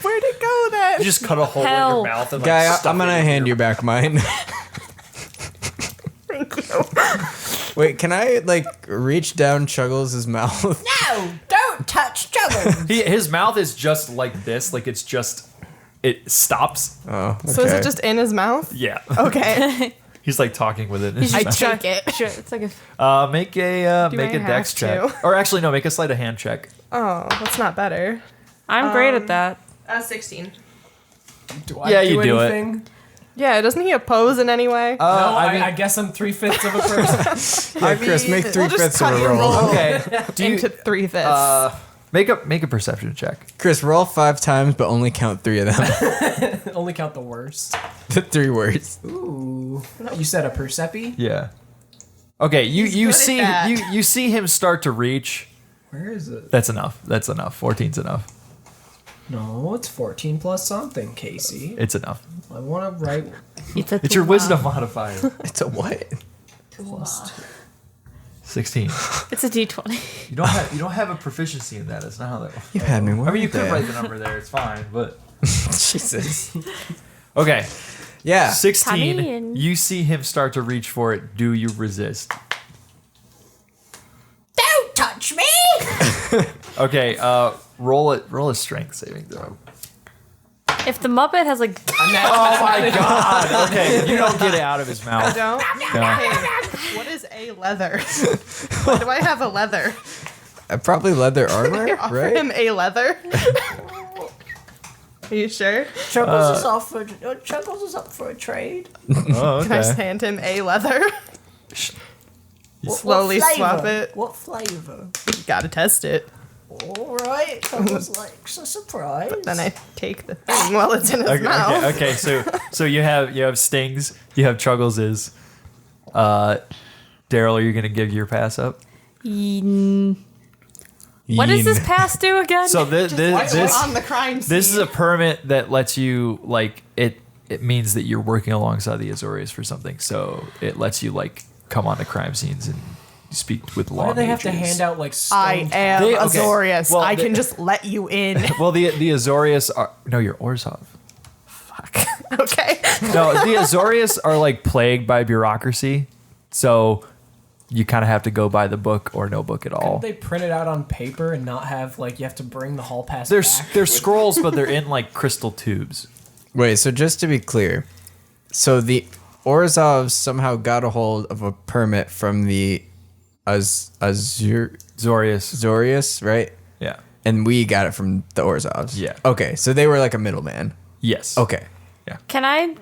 Where'd it go then? just cut a hole in Hell. your mouth and Guy, like, stuff I'm gonna it in hand your- you back mine. Thank you. Wait, can I like reach down Chuggles' mouth? No, don't touch Chuggles. His mouth is just like this. Like it stops. Oh, okay. So is it just in his mouth? Yeah. Okay. He's like talking with it. In his I mouth. take it. Sure, it's like a Make Do a I dex have check, to? or actually no, make a sleight of hand check. Oh, that's not better. I'm great at that. 16. Do I Yeah, do you do it. anything? Yeah, doesn't he oppose in any way? No, I guess I'm 3/5 of a person. Yeah, Chris, make We'll just 3/5 of cut a your roll. roll Okay. into 3/5. Make a perception check. Chris, roll 5 times, but only count 3 of them. Only count the worst. The 3 words. Ooh. You said a percepi? Yeah. Okay, you good at see that. you see him start to reach. Where is it? That's enough. 14's enough. No, it's 14 plus something, Casey. It's enough. I want to write It's It's your wisdom modifier. It's a what? plus 2. 16. It's a D20. You don't have a proficiency in that. That's not how that works. You had me I mean, you worried could there. write the number there. It's fine, but Jesus. okay. Yeah. 16. Tiny and- You see him start to reach for it. Do you resist? Don't touch me! Okay. Roll a strength saving throw. If the Muppet has like, Oh my god. Okay. You don't get it out of his mouth. Don't. No. Hey, what is a leather? Why do I have a leather? Probably leather armor, Offer right? him a leather. Are you sure? Chuckles is up for a trade. Oh, Can I just okay. hand him a leather? What Slowly flavour? swap it. What flavor? Gotta test it. All right, Chuckles likes a surprise. Then I take the thing while it's in his Okay, mouth. okay. So you have Stings. You have Chuggles. Daryl, are you gonna give your pass up? what does this pass do again? So this on the crime scene. this is a permit that lets you like it. It means that you're working alongside the Azorius for something. So it lets you like come onto crime scenes and speak with law Why do they have to majors. hand out like stone I am They- okay. Azorius. Well, I they- can just let you in. Well, the Azorius are no, you're Orzhov. Okay. No, the Azorius are like plagued by bureaucracy, so you kind of have to go by the book or no book at all. They print it out on paper and not have like you have to bring the hall pass. They're back. they're scrolls, but they're in like crystal tubes. Wait, so just to be clear, so the Orzovs somehow got a hold of a permit from the Zorius. Azorius, right? Yeah. And we got it from the Orzovs. Yeah. Okay, so they were like a middleman. Yes. Okay. Can I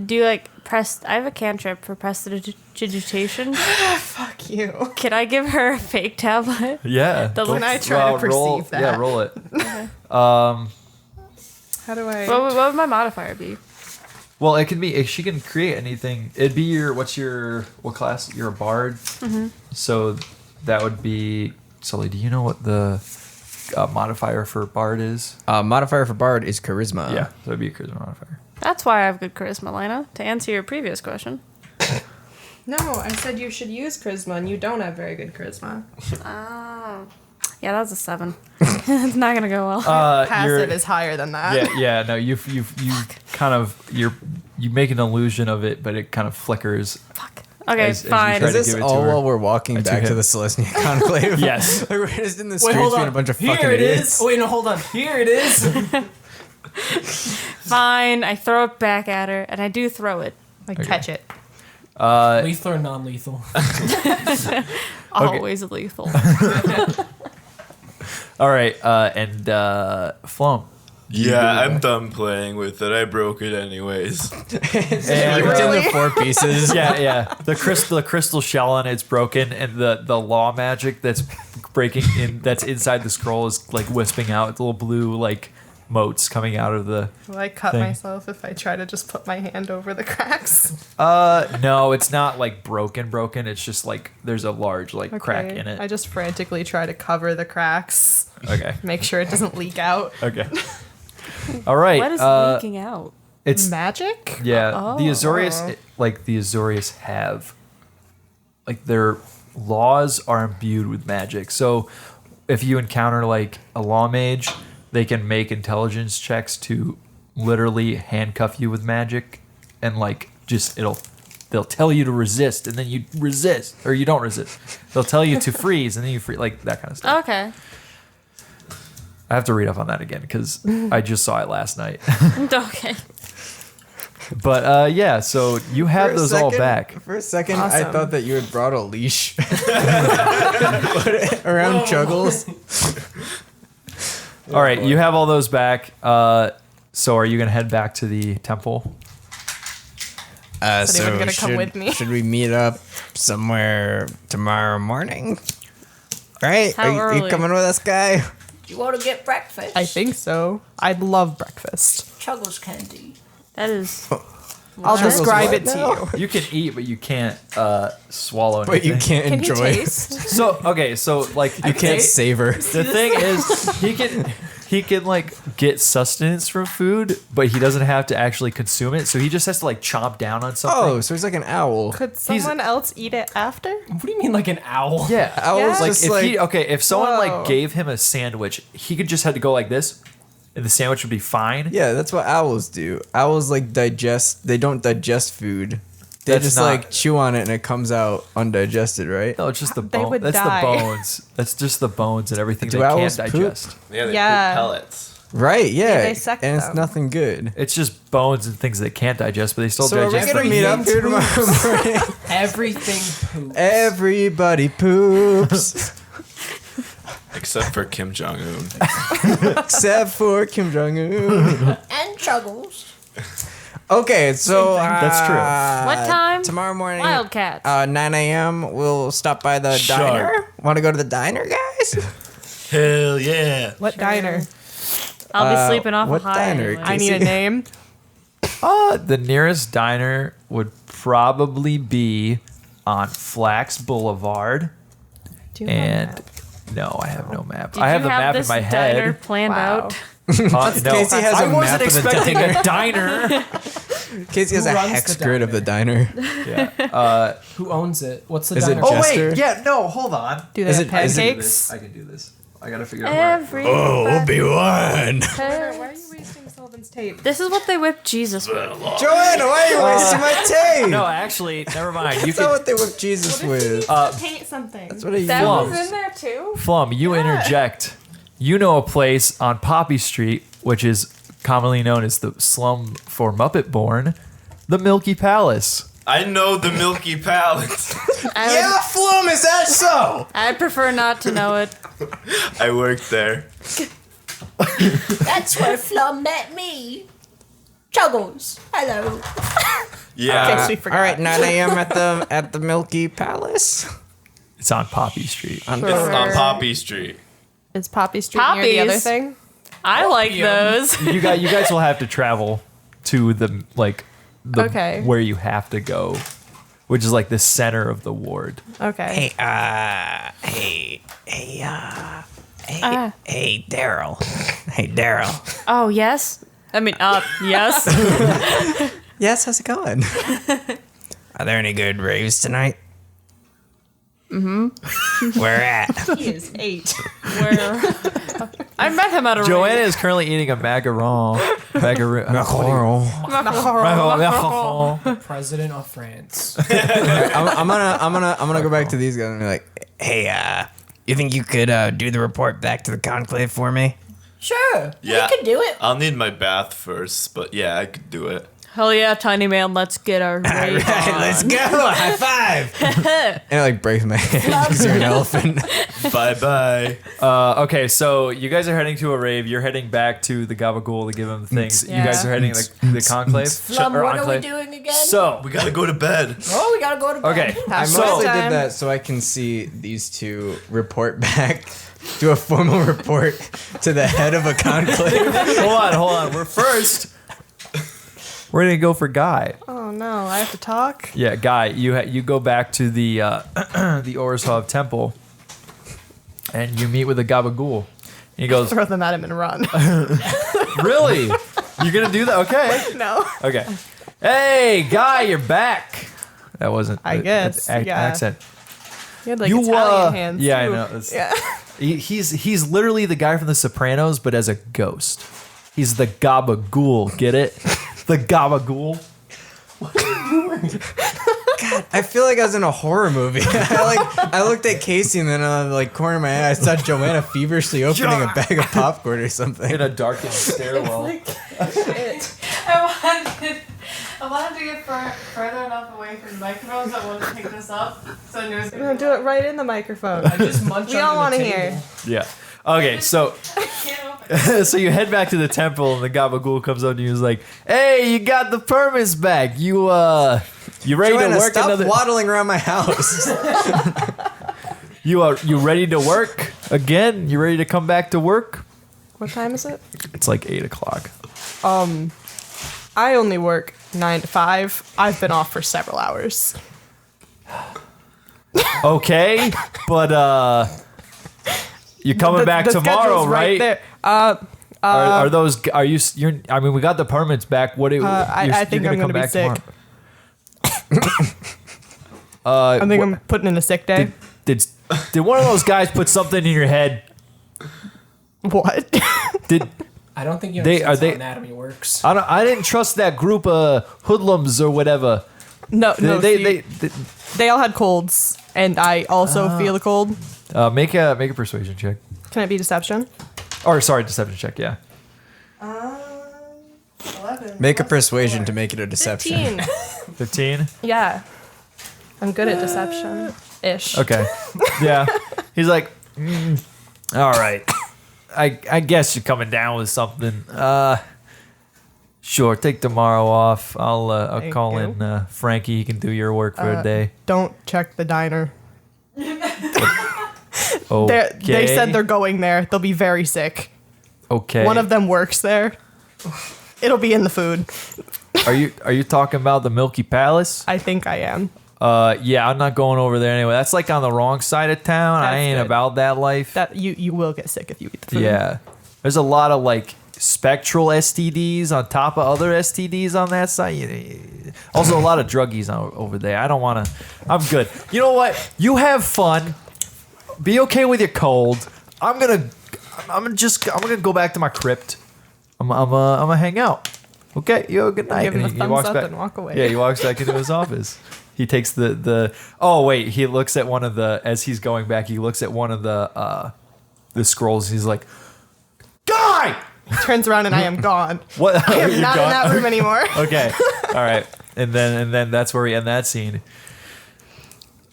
do like I have a cantrip for prestidigitation. Fuck you. Can I give her a fake tablet? Yeah. Can I try to roll, perceive that? Yeah, roll it. How do I? What would my modifier be? Well, it can be. She can create anything. It'd be what class? You're a bard. Mm-hmm. So that would be. Sully, do you know what the modifier for bard is? Modifier for bard is charisma. Yeah, so it'd be a charisma modifier. That's why I have good charisma, Layna. To answer your previous question. No, I said you should use charisma, and you don't have very good charisma. Oh. Yeah, that was a 7. It's not gonna go well. Passive is higher than that. Yeah. No, you kind of you make an illusion of it, but it kind of flickers. Fuck. Okay, as you fine. try Is to this give it to all her. while we're walking back him. to the Selesnya conclave? Yes. Like we're just in the Wait, streets hold being on. a bunch of Here fucking it idiots. is. Wait, no, hold on. Here it is. Fine. I throw it back at her, and I do throw it. Like catch it. Lethal or non-lethal? Always lethal. All right, and Flom. Yeah, I'm done playing with it. I broke it anyways. It's in the 4 pieces. Yeah. The crystal shell on it's broken, and the law magic that's breaking in that's inside the scroll is like wisping out. It's little blue like motes coming out of the. Will I cut Thing. myself if I try to just put my hand over the cracks? No, it's not like broken. It's just like there's a large like crack Okay, in it. I just frantically try to cover the cracks, Okay. make sure it doesn't leak out. Okay. All right. What is leaking out? It's Magic? yeah. Oh. The Azorius, like the Azorius have, like their laws are imbued with magic. So if you encounter like a law mage, they can make intelligence checks to literally handcuff you with magic, and like just they'll tell you to resist, and then you resist, or you don't resist. They'll tell you to freeze, and then you freeze, like that kind of stuff. Okay. I have to read up on that again because I just saw it last night. Okay. But yeah, so you have For a those all second- back. For a second, I Awesome. thought that you had brought a leash around Chuggles. All right, you have all those back. So are you gonna head back to the temple? Is anyone gonna come with me? Should we meet up somewhere tomorrow morning? Right? How Are you early? coming with us, guy? Do you want to get breakfast? I think so. I'd love breakfast. Chuggles candy. That is. I'll describe what it to now? you. You can eat, but you can't swallow anything. But you can't Can you enjoy. taste? So okay, so like You can't savor. the thing is, he can like get sustenance from food, but he doesn't have to actually consume it. So he just has to like chomp down on something. Oh, so he's like an owl. Could someone else eat it after? What do you mean, like an owl? Yeah, Owl's like just if like he if someone Whoa. like gave him a sandwich, he could just have to go like this, and the sandwich would be fine. yeah, that's what owls do. Owls like digest. They don't digest food. They That's just not- like chew on it and it comes out undigested, right? No, it's just the They bone. would That's die. the bones. That's just the bones and everything Do they can't owls poop? digest. Yeah, they Yeah. poop pellets. Right, yeah. They dissect and it's them. nothing good. It's just bones and things they can't digest, but they still So are we digest. gonna them. meet up here tomorrow morning? Everything poops. Everybody poops. Except for Kim Jong Un. Except for Kim Jong-un. And Chuggles. Okay, so That's true. What time? Tomorrow morning, Wildcats. 9 a.m. We'll stop by the diner. Want to go to the diner, guys? Hell yeah. What diner? I'll be sleeping off what a high. diner? anyway. I need a name. The nearest diner would probably be on Flax Boulevard. Do you have And that? no, I have no map. Did I have you the map in this my diner head. planned Wow. out? No, Casey has I a wasn't map of the expecting a diner. Casey has Who a runs hex the grid of the diner. Yeah. Who owns it? What's the Is it diner? just- Oh Jester? wait, yeah, no, hold on. Do they Is have it- is it- pancakes? I can do this. I gotta figure out where. Every. Oh, Obi-Wan. Why are you wasting Sullivan's tape? This is what they whipped Jesus with. Joanna, why are you wasting my tape? No, actually, never mind. You That's not can. what they whipped Jesus with. Paint something. That's what I That use. was in there too? Flum, you interject. You know a place on Poppy Street, which is commonly known as the slum for Muppet Born, the Milky Palace. I know the Milky Palace. Yeah, Flum, is that so? I'd prefer not to know it. I worked there. That's where Flum met me. Chuggles. Hello. Yeah. we forgot. All right, 9 a.m. at the Milky Palace. It's on Poppy Street. It's on Poppy Street. Is Poppy Street near the other Poppies. thing? I like those. You guys will have to travel to the Okay. where you have to go, which is like the center of the ward. Okay. Hey, Daryl. Hey, Daryl. Oh, yes? I mean, yes. Yes, how's it going? Are there any good raves tonight? Mm-hmm. Where at? He is 8. Where? I met him at a Joanna is currently eating a macaron. President of France. I'm gonna go back to these guys and be like, hey, you think you could do the report back to the conclave for me? Sure. Yeah. We can do it. I'll need my bath first, but yeah, I could do it. Hell yeah, Tiny Man, let's get our All rave right, on. let's go. High five. And it like breaks my hand because you're an elephant. Bye bye. Okay, so you guys are heading to a rave. You're heading back to the Gabagool to give them things. Yeah. You guys are heading to the conclave. Flum, or what are we enclave. doing again? So, We gotta go to bed. Oh, we gotta go to bed. okay, I so mostly time. did that so I can see these two report back, do a formal report to the head of a conclave. hold on. We're gonna go for Guy. Oh no, I have to talk? Yeah, Guy, you go back to the the Orzhov temple, and you meet with the Gabagool. He goes, Throw them at him and run. "Really? You're gonna do that? Okay, No. okay. Hey, Guy, you're back." That wasn't. I guess, yeah. accent. You had like Italian hands. Yeah, I too. know. It's- Yeah. He's literally the guy from The Sopranos, but as a ghost. He's the Gabagool. Get it? The Gabagool. I feel like I was in a horror movie. I looked at Casey and then on the corner of my eye I saw Joanna feverishly opening a bag of popcorn or something. In a darkened stairwell. I wanted to get further enough away from the microphones that wouldn't pick this up. So I knew it was We're gonna do it right in the microphone. I just munch We all want to hear. Yeah. Okay, so so you head back to the temple and the Gabagool comes up to you and is like, "Hey, you got the permits back. You ready Joanna, to work stop another waddling around my house. You ready to work again? You ready to come back to work?" What time is it? It's like 8:00. I only work 9 to 5. I've been off for several hours. Okay, but you're coming back The tomorrow, schedule's right? there. Are those? Are you? You're. I mean, we got the permits back. What? I think I'm gonna be sick. I think I'm putting in a sick day. Did one of those guys put something in your head? What? I don't think you understand how anatomy works. I didn't trust that group of hoodlums or whatever. No, they all had colds, and I also feel the cold. Make a persuasion check. Can it be deception? Or sorry, deception check. Yeah. 11. Make a persuasion to make it a deception. 15. Yeah, I'm good at deception. Ish. Okay. Yeah. He's like, all right. I guess you're coming down with something. Sure. Take tomorrow off. I'll call in Frankie. He can do your work for a day. Don't check the diner. Okay. They said they're going there. They'll be very sick. Okay. One of them works there. It'll be in the food. Are you talking about the Milky Palace? I think I am. Yeah, I'm not going over there anyway. That's like on the wrong side of town. I ain't about that life. That you will get sick if you eat the food. Yeah. There's a lot of like spectral STDs on top of other STDs on that side. Also a lot of druggies over there. I don't want to. I'm good. You know what? You have fun. Be okay with your cold. I'm gonna go back to my crypt. I'm gonna hang out. Okay, you have a good night. Give him a he thumbs walks up back. and walk away. Yeah, he walks back into his office. He takes the. Oh wait, he looks at one of the as he's going back. He looks at one of the scrolls. He's like, "Guy!" Turns around and I am gone. What? I am not in that room anymore. Okay, all right, and then that's where we end that scene.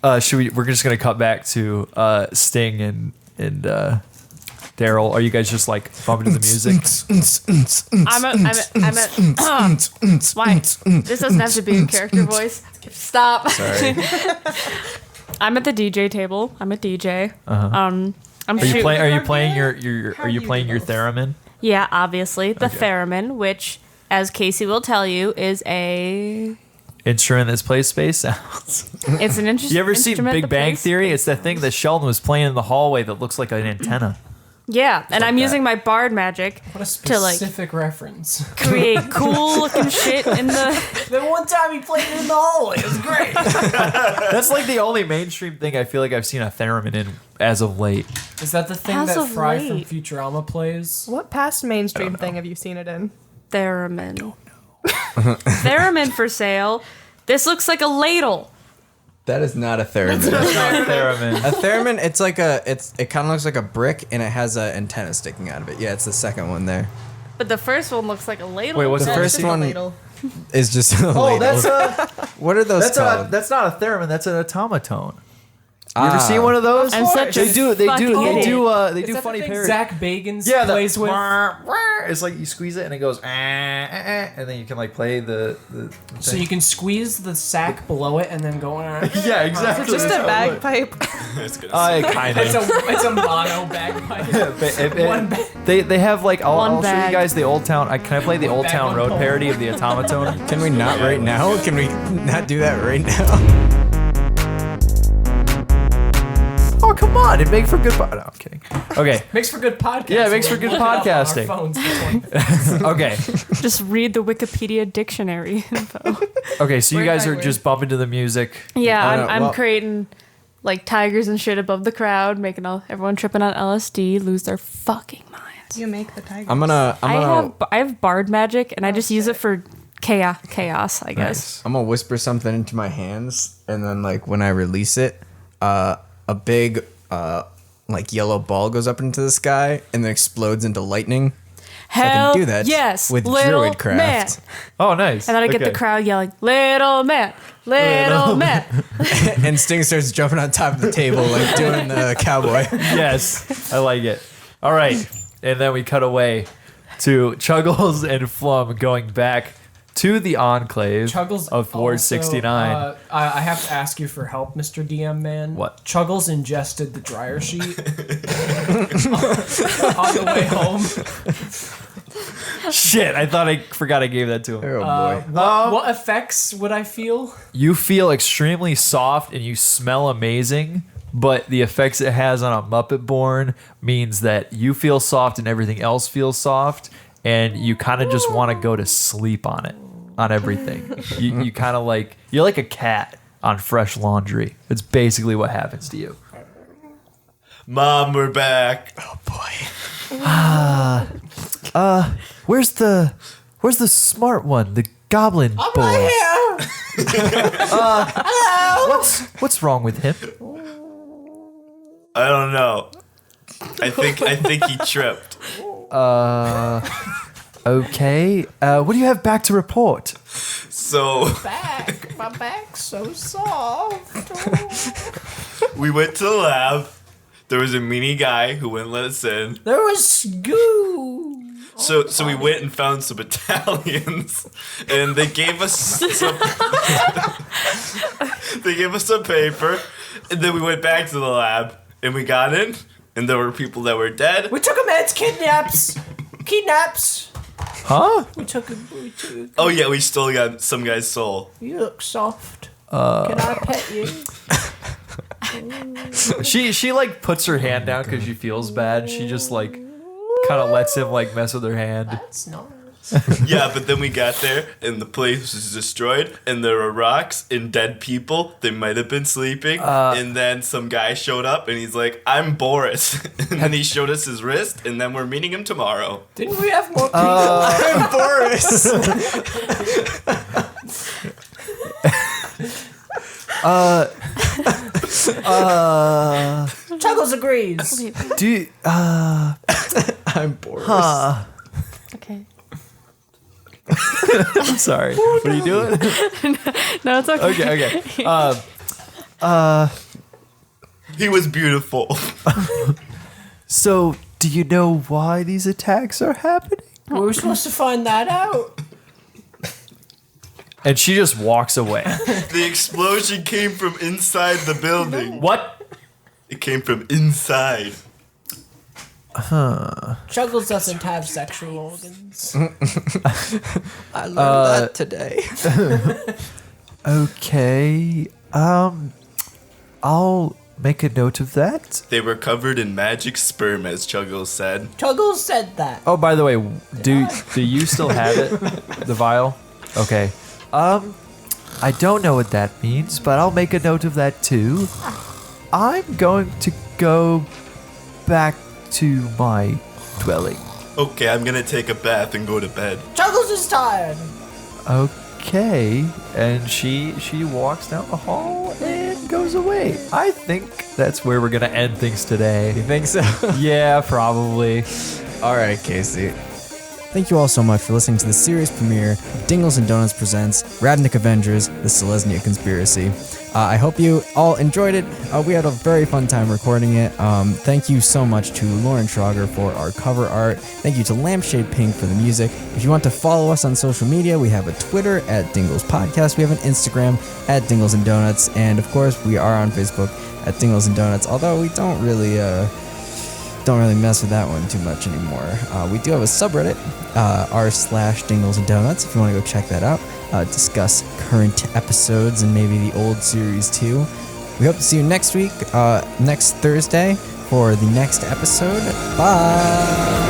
We're just gonna cut back to Sting and Daryl. Are you guys just like bumping to the music? Why? This doesn't have to be a character voice. Stop. Sorry. I'm at the DJ table. I'm a DJ. Are you playing your theremin? Yeah, obviously the theremin, which, as Casey will tell you, is a instrument that plays space sounds. It's an interesting. You ever seen Big Bang Theory? It's that thing that Sheldon was playing in the hallway that looks like an antenna. Yeah, and I'm using my bard magic What a specific reference. create cool looking shit in the. The one time he played it in the hallway, it was great. That's like the only mainstream thing I feel like I've seen a theremin in as of late. Is that the thing As that of Fry late. from Futurama plays? What past mainstream thing have you seen it in? Theremin. Theremin for sale. This looks like a ladle. That is not a theremin. That's not a theremin. A theremin, it kind of looks like a brick and it has an antenna sticking out of it. Yeah, it's the second one there. But the first one looks like a ladle. Wait, what's The the first one is just a Oh, ladle. that's a. What are those called? That's not a theremin. That's an automaton. You ever seen one of those? I'm such a They do fucking idiot. funny parodies. Zach Bagans Yeah, plays with. It's like you squeeze it and it goes, and then you can like play the So you can squeeze the sack below it and then go on. yeah, exactly. Is it just a bagpipe? Kind of. It's a mono bagpipe. They have like I'll show bag. you guys the Old Town. Can I play the Old Town Road parody of the automaton? Can we not right now? Can we not do that right now? Oh come on! It makes for good. No, I'm kidding. Okay. Makes for good podcasting. Yeah, it makes for good Look it up on our podcasting. phones for 20 Okay. Just read the Wikipedia dictionary info. Okay. So you guys are just bumping to the music. Yeah, I know, I'm well- creating like tigers and shit above the crowd, making everyone tripping on LSD, lose their fucking minds. You make the tiger. I have bard magic, and I just use it for chaos, I guess. I'm gonna whisper something into my hands, and then like when I release it, a big like yellow ball goes up into the sky and then explodes into lightning. Hell I can do that yes, with little Druidcraft. man. Oh, nice. And then I get the crowd yelling, "Little man, little man." And Sting starts jumping on top of the table like doing the cowboy. Yes, I like it. All right, and then we cut away to Chuggles and Flum going back to the Enclave Chuggles of Ward also, 69. I have to ask you for help, Mr. DM man. What? Chuggles ingested the dryer sheet on the way home. Shit, I forgot I gave that to him. Oh boy. What effects would I feel? You feel extremely soft and you smell amazing, but the effects it has on a Muppet Born means that you feel soft and everything else feels soft, and you kind of just want to go to sleep on it, on everything. You kind of like, you're like a cat on fresh laundry. It's basically what happens to you. Mom, we're back. Oh boy. Where's the smart one? The goblin boy. Right here. Hello. What's wrong with him? I don't know. I think he tripped. Okay. What do you have back to report? So My back's so soft. we went to the lab. There was a meanie guy who wouldn't let us in. There was goo. So we went and found some Italians, and they gave us some. They gave us some paper, and then we went back to the lab, and we got in, and there were people that were dead. We took a man's kidnaps. Huh? We took. Oh yeah, we still got some guy's soul. You look soft. Can I pet you? She like puts her hand down because she feels bad. She just like kind of lets him like mess with her hand. That's nice. Yeah, but then we got there, and the place was destroyed, and there were rocks and dead people. They might have been sleeping, and then some guy showed up, and he's like, "I'm Boris," and then he showed us his wrist, and then we're meeting him tomorrow. Didn't we have more people? I'm Boris. Chuggles agrees. Do you, I'm Boris. Okay. I'm sorry. What are you doing? No, it's okay. Okay. He was beautiful. So, do you know why these attacks are happening? We were supposed to find that out. And she just walks away. The explosion came from inside the building. What? It came from inside. Chuggles doesn't have sexual organs. I learned that today. Okay. I'll make a note of that. They were covered in magic sperm, as Chuggles said. Chuggles said that. Oh, by the way, do you still have it? The vial? Okay. I don't know what that means, but I'll make a note of that too. I'm going to go back to my dwelling. Okay, I'm gonna take a bath and go to bed. Chuggles is tired. Okay, and she walks down the hall and goes away. I think that's where we're gonna end things today. You think so? Yeah, probably. All right, Casey. Thank you all so much for listening to the series premiere of Dingles and Donuts presents RavnicAvengers, the Selesnya Conspiracy. I hope you all enjoyed it. We had a very fun time recording it. Thank you so much to Lauren Schrager for our cover art. Thank you to Lampshade Pink for the music. If you want to follow us on social media, we have a Twitter at Dingles Podcast. We have an Instagram at Dingles and Donuts. And of course, we are on Facebook at Dingles and Donuts, although we don't really mess with that one too much anymore. We do have a subreddit, r/Dingles and Donuts, if you want to go check that out. Discuss current episodes and maybe the old series too. We hope to see you next week, next Thursday, for the next episode. Bye!